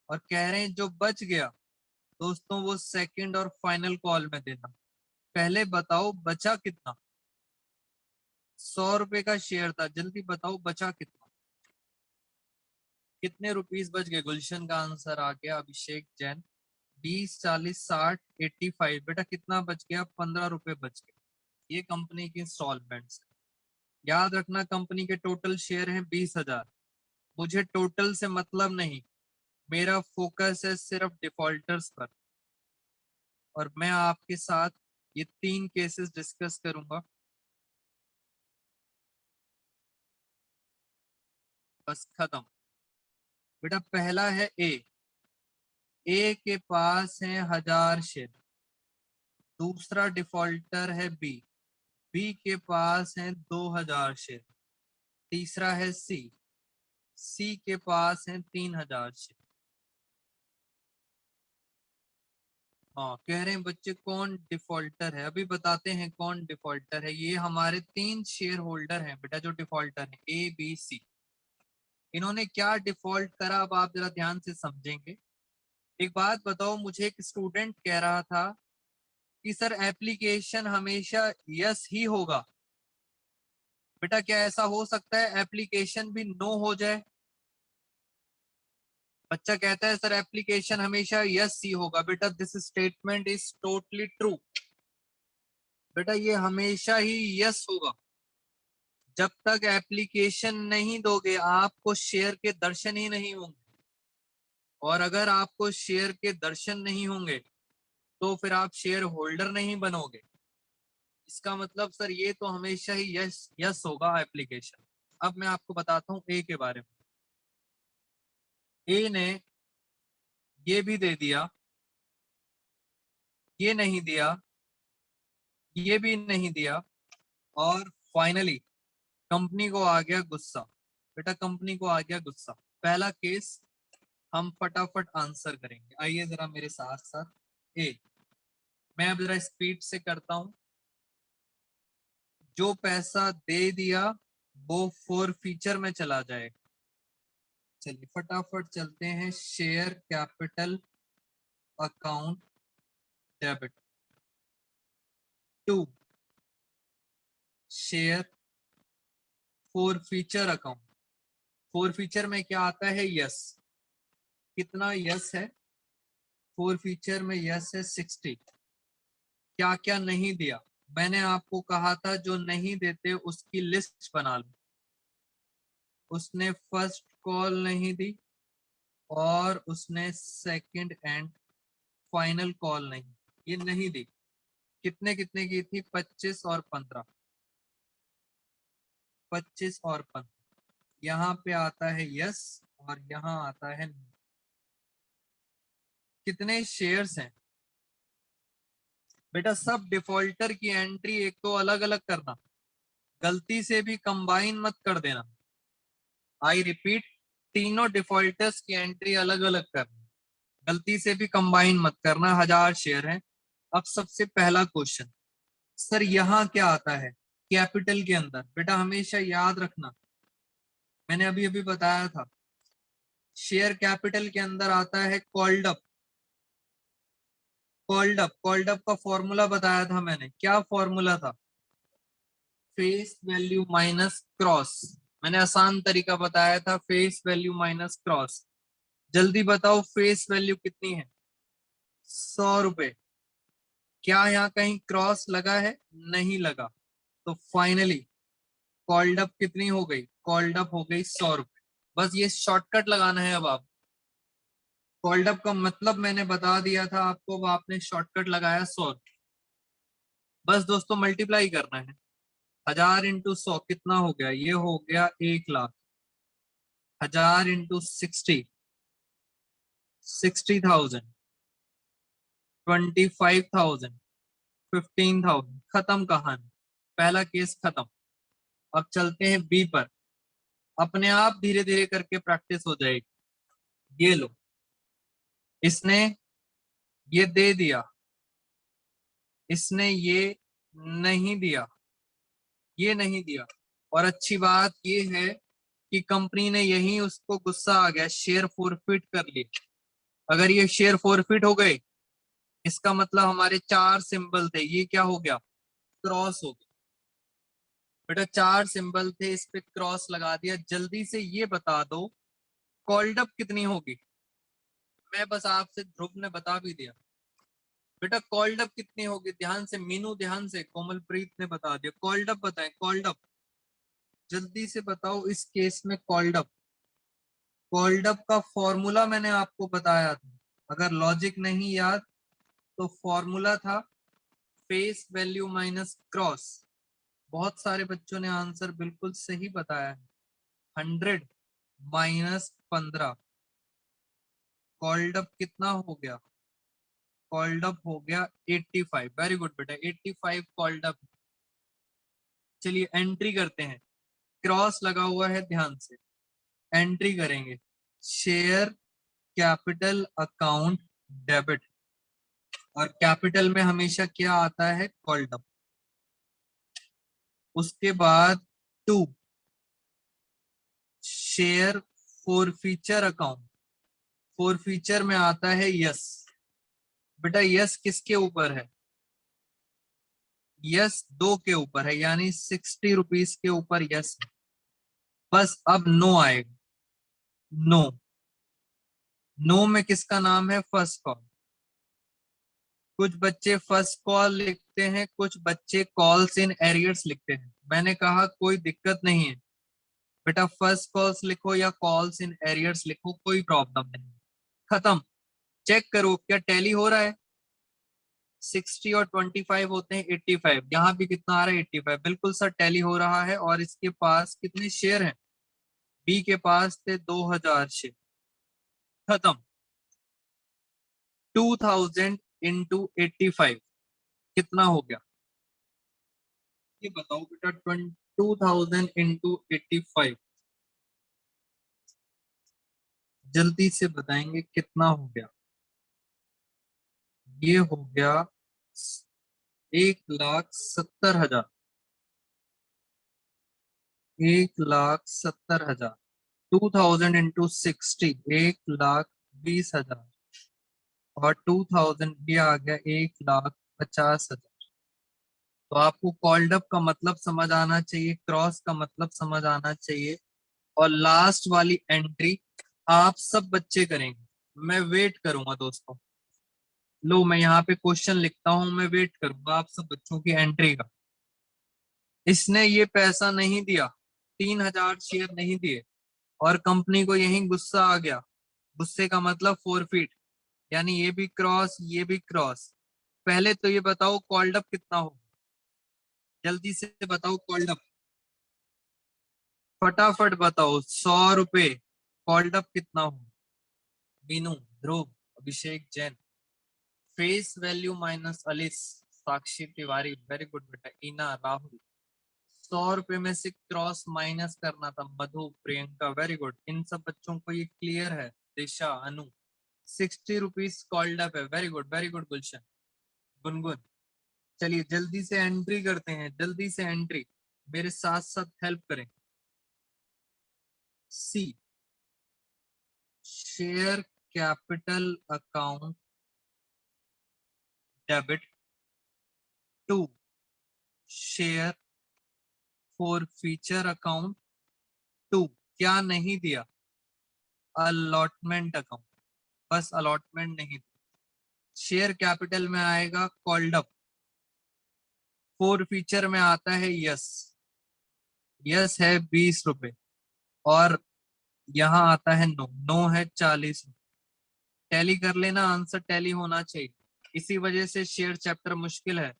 और कह रहे हैं जो बच गया दोस्तों वो सेकंड और फाइनल कॉल में देना। पहले बताओ बचा कितना? 100 रुपए का शेयर था, जल्दी बताओ बचा कितना, कितने रुपीस बच गए? गुलशन का आंसर आ गया, अभिषेक जैन। 20, 40, 60, 85। बेटा कितना बच गया? 15 रुपए बच गए। ये कंपनी की इंस्टॉलमेंट्स। याद रखना कंपनी के टोटल शेयर हैं 20,000। मुझे टोटल से मतलब नहीं, मेरा फोकस है सिर्फ डिफॉल्टर्स पर, और मैं आपके साथ ये 3 केसेस डिस्कस करूंगा। बस खत्म। बेटा पहला है ए के पास है 1000 शेयर। दूसरा डिफॉल्टर है बी के पास है 2000 शेयर। तीसरा है सी के पास है 3000 शेयर। हाँ, कह रहे हैं बच्चे कौन डिफॉल्टर है, अभी बताते हैं कौन डिफॉल्टर है। ये हमारे 3 शेयर होल्डर हैं बेटा जो डिफॉल्टर हैं, ए बी सी। इन्होंने क्या डिफॉल्ट करा, अब आप जरा ध्यान से समझेंगे। एक बात बताओ, मुझे एक स्टूडेंट कह रहा था कि सर एप्लीकेशन हमेशा यस ही होगा। बेटा क्या ऐसा हो सकता है एप्लीकेशन भी नो हो जाए? बच्चा कहता है सर एप्लीकेशन हमेशा यस ही होगा। बेटा this statement is totally true. बेटा ये हमेशा ही यस होगा। जब तक एप्लीकेशन नहीं दोगे आपको शेयर के दर्शन ही नहीं होंगे, और अगर आपको शेयर के दर्शन नहीं होंगे तो फिर आप शेयर होल्डर नहीं बनोगे। इसका मतलब सर ये तो हमेशा ही यस यस होगा एप्लीकेशन। अब मैं आपको बताता हूं ए के बारे में। ए ने ये भी दे दिया, ये नहीं दिया, ये भी नहीं दिया, और फाइनली कंपनी को आ गया गुस्सा। बेटा कंपनी को आ गया गुस्सा। पहला केस हम फटाफट आंसर करेंगे, आइए जरा मेरे साथ साथ। ए, मैं अब जरा स्पीड से करता हूं। जो पैसा दे दिया वो फोर फीचर में चला जाएगा। चलिए फटाफट चलते हैं। Share capital account debit to share forfeiture account. Forfeiture में क्या आता है? यस। कितना यस है? फोर फीचर में यस है 60। क्या क्या नहीं दिया? मैंने आपको कहा था जो नहीं देते उसकी लिस्ट बना लो। उसने फर्स्ट कॉल नहीं दी, और उसने सेकंड एंड फाइनल कॉल नहीं, ये नहीं दी। कितने कितने की थी? 25 और 15। 25 और 15। यहाँ पे आता है यस, और यहाँ आता है नो। कितने शेयर्स हैं? बेटा सब डिफॉल्टर की एंट्री एक तो अलग अलग करना, गलती से भी कंबाइन मत कर देना। आई रिपीट, तीनों डिफॉल्टर्स की एंट्री अलग अलग करना, गलती से भी कंबाइन मत करना। 1000 शेयर है। अब सबसे पहला क्वेश्चन, सर यहाँ क्या आता है कैपिटल के अंदर? बेटा हमेशा याद रखना, मैंने अभी अभी बताया था, शेयर कैपिटल के अंदर आता है कॉल्ड अप। कॉल्ड अप का फॉर्मूला बताया था मैंने, क्या फॉर्मूला था? Face value minus cross. मैंने आसान तरीका बताया था, फेस वैल्यू माइनस क्रॉस। जल्दी बताओ फेस वैल्यू कितनी है? 100 रुपए। क्या यहाँ कहीं क्रॉस लगा है? नहीं लगा। तो फाइनली कॉल्ड अप कितनी हो गई? कॉल्ड अप हो गई 100 रुपए। बस ये शॉर्टकट लगाना है अब आप। कॉल्ड अप का मतलब मैंने बता दिया था आपको, अब आपने शॉर्टकट लगाया 100। बस दोस्तों मल्टीप्लाई करना है। 1000 × 100 कितना हो गया? ये हो गया 1 लाख। 1000 × 60, 60,000, 25,000, 15,000। खत्म कहानी, पहला केस खत्म। अब चलते हैं बी पर। अपने आप धीरे धीरे करके प्रैक्टिस हो जाएगी। ये लो, इसने ये दे दिया, इसने ये नहीं दिया, ये नहीं दिया। और अच्छी बात ये है कि कंपनी ने यही उसको गुस्सा आ गया, शेयर फोरफिट कर लिए। अगर ये शेयर फोरफिट हो गए, इसका मतलब हमारे 4 सिंबल थे, ये क्या हो गया? क्रॉस हो गया। बेटा 4 सिंबल थे, इस पे क्रॉस लगा दिया। जल्दी से ये बता दो कॉल्ड अप कितनी होगी? मैं बस आपसे, ध्रुव ने बता भी दिया। बेटा कॉल्ड अप कितनी होगी? ध्यान से मीनू, ध्यान से। कोमलप्रीत ने बता दिया। कॉल्ड अप बताएं, कॉल्ड अप जल्दी से बताओ इस केस में। कॉल्ड अप, कॉल्ड अप का फॉर्मूला मैंने आपको बताया था। अगर लॉजिक नहीं याद तो फॉर्मूला था फेस वैल्यू माइनस क्रॉस। बहुत सारे बच्चों ने आंसर बिल्कुल सही बताया है। 100 माइनस 15। कॉल्ड अप कितना हो गया? कॉल्ड अप हो गया 85। वेरी गुड बेटा, 85 कॉल्ड अप। चलिए एंट्री करते हैं। क्रॉस लगा हुआ है, ध्यान से एंट्री करेंगे। शेयर कैपिटल अकाउंट डेबिट, और कैपिटल में हमेशा क्या आता है? Called up. उसके बाद 2 शेयर फॉरफीचर अकाउंट। फॉरफीचर में आता है यस। बेटा यस किसके ऊपर है? यस 2 के ऊपर है, यानी 60 रुपीज के ऊपर यस है। बस अब नो आएगा। नो, नो में किसका नाम है? First call. कुछ बच्चे फर्स्ट कॉल लिखते हैं, कुछ बच्चे कॉल्स इन एरियर्स लिखते हैं। मैंने कहा कोई दिक्कत नहीं है बेटा, फर्स्ट कॉल्स लिखो या कॉल्स इन एरियर्स लिखो, कोई प्रॉब्लम नहीं। खत्म। चेक करो क्या टैली हो रहा है? 60 और 25 होते हैं 85। यहाँ भी कितना आ रहा है? 85। बिल्कुल सर टैली हो रहा है। और इसके पास कितने शेयर हैं? बी के पास थे 2000 शेयर। खत्म। 2000 × 85 कितना हो गया? ये बताओ बेटा, 2000 × 85 जल्दी से बताएंगे कितना हो गया? ये हो गया 1,70,000। 1,70,000। 2000 × 60, 1,20,000। और 2000 भी आ गया, 1,50,000। तो आपको कॉल्ड अप का मतलब समझ आना चाहिए, क्रॉस का मतलब समझ आना चाहिए। और लास्ट वाली एंट्री आप सब बच्चे करेंगे, मैं वेट करूंगा दोस्तों। लो मैं यहाँ पे क्वेश्चन लिखता हूं, मैं वेट करूंगा आप सब बच्चों की एंट्री का। इसने ये पैसा नहीं दिया, 3,000 शेयर नहीं दिए, और कंपनी को यही गुस्सा आ गया। गुस्से का मतलब फोरफिट, यानी ये भी क्रॉस, ये भी क्रॉस। पहले तो ये बताओ कॉल्ड अप कितना हो? जल्दी से बताओ कॉल्ड अप, फटाफट बताओ। 100 रुपए कॉल्ड अप कितना हो? Meenu, Dhruv, Abhishek Jain. Face value minus Alice, Sakshi Tiwari, very good बेटा। इना, राहुल। 100 रुपए में से क्रॉस माइनस करना था। मधु, प्रियंका, वेरी गुड। इन सब बच्चों को ये क्लियर है। दिशा, अनु। 60 रुपीज कॉल्ड अप है। वेरी गुड, वेरी गुड गुलशन, गुनगुन। चलिए जल्दी से एंट्री करते हैं, जल्दी से एंट्री, मेरे साथ साथ हेल्प करें। C, share capital account debit. To, share forfeiture account. To, क्या नहीं दिया? अलॉटमेंट अकाउंट, बस अलॉटमेंट नहीं दिया। शेयर कैपिटल में आएगा कॉल्ड अप, फोर फीचर में आता है यस, यस है 20 रुपए, और यहाँ आता है नो, नो है 40 रुपए। टैली कर लेना, आंसर टैली होना चाहिए, इसी वजह से शेयर चैप्टर मुश्किल है।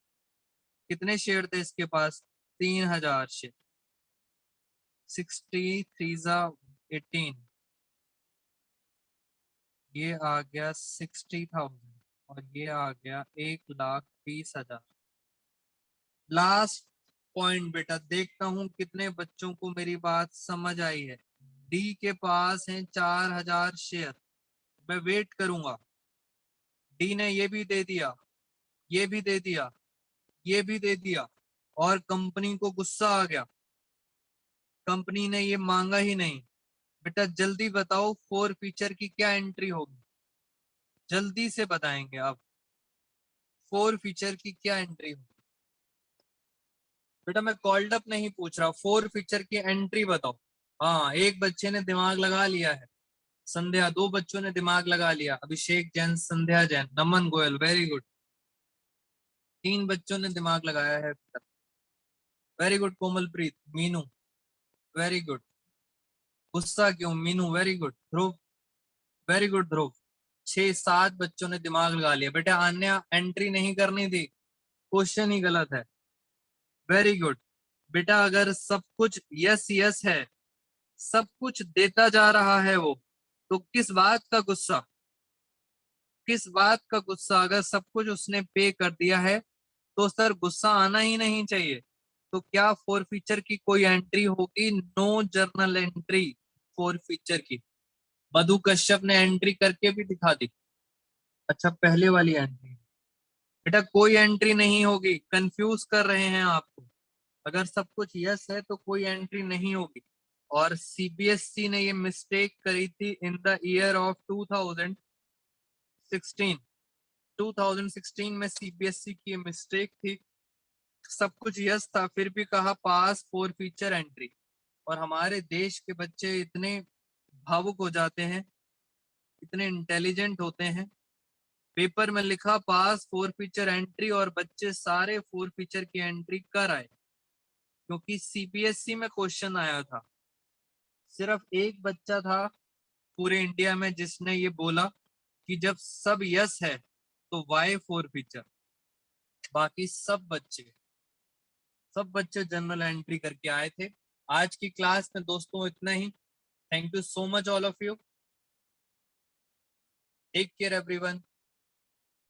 कितने शेयर थे इसके पास? 3000 शेयर। 60 3 18, ये आ गया 60,000 और ये आ गया 1,20,000। लास्ट पॉइंट बेटा, देखता हूं कितने बच्चों को मेरी बात समझ आई है। डी के पास है 4000 शेयर, मैं वेट करूंगा। डी ने ये भी दे दिया, ये भी दे दिया, ये भी दे दिया, और कंपनी को गुस्सा आ गया, कंपनी ने ये मांगा ही नहीं। बेटा जल्दी बताओ फोर फीचर की क्या एंट्री होगी, जल्दी से बताएंगे आप, फोर फीचर की क्या एंट्री होगी। बेटा मैं कॉल्ड अप नहीं पूछ रहा, फोर फीचर की एंट्री बताओ। हाँ, एक बच्चे ने दिमाग लगा लिया है, संध्या, दो बच्चों ने दिमाग लगा लिया, अभिषेक जैन, संध्या जैन, नमन गोयल, वेरी गुड। तीन बच्चों ने दिमाग लगाया है, very good. Komalpreet, Meenu, very good. गुस्सा क्यों मीनू, वेरी गुड। ध्रुव, वेरी गुड ध्रुव। 6 7 बच्चों ने दिमाग लगा लिया। बेटा अन्य एंट्री नहीं करनी थी, क्वेश्चन ही गलत है, वेरी गुड। बेटा अगर सब कुछ यस यस है, सब कुछ देता जा रहा है वो, तो किस बात का गुस्सा, किस बात का गुस्सा? अगर सब कुछ उसने पे कर दिया है तो सर गुस्सा आना ही नहीं चाहिए। तो क्या फोर फीचर की कोई एंट्री होगी? No journal entry four feature की। मधु कश्यप ने एंट्री करके भी दिखा दी। अच्छा पहले वाली एंट्री, बेटा कोई एंट्री नहीं होगी, कंफ्यूज कर रहे हैं आपको। अगर सब कुछ यस है तो कोई एंट्री नहीं होगी। और सीबीएसई ने ये मिस्टेक करी थी इन द ईयर ऑफ 2016। 2016 में सीबीएसई की ये मिस्टेक थी, सब कुछ यस था फिर भी कहा पास फोर फीचर एंट्री। और हमारे देश के बच्चे इतने भावुक हो जाते हैं, इतने इंटेलिजेंट होते हैं, पेपर में लिखा पास फोर फीचर एंट्री और बच्चे सारे फोर फीचर की एंट्री कर आए, क्योंकि सीबीएसई में क्वेश्चन आया था। सिर्फ एक बच्चा था पूरे इंडिया में जिसने ये बोला कि जब सब यस है तो वाई फोर फीचर, बाकी सब बच्चे जनरल एंट्री करके आए थे। आज की क्लास में दोस्तों इतना ही। Thank you so much all of you, take care everyone.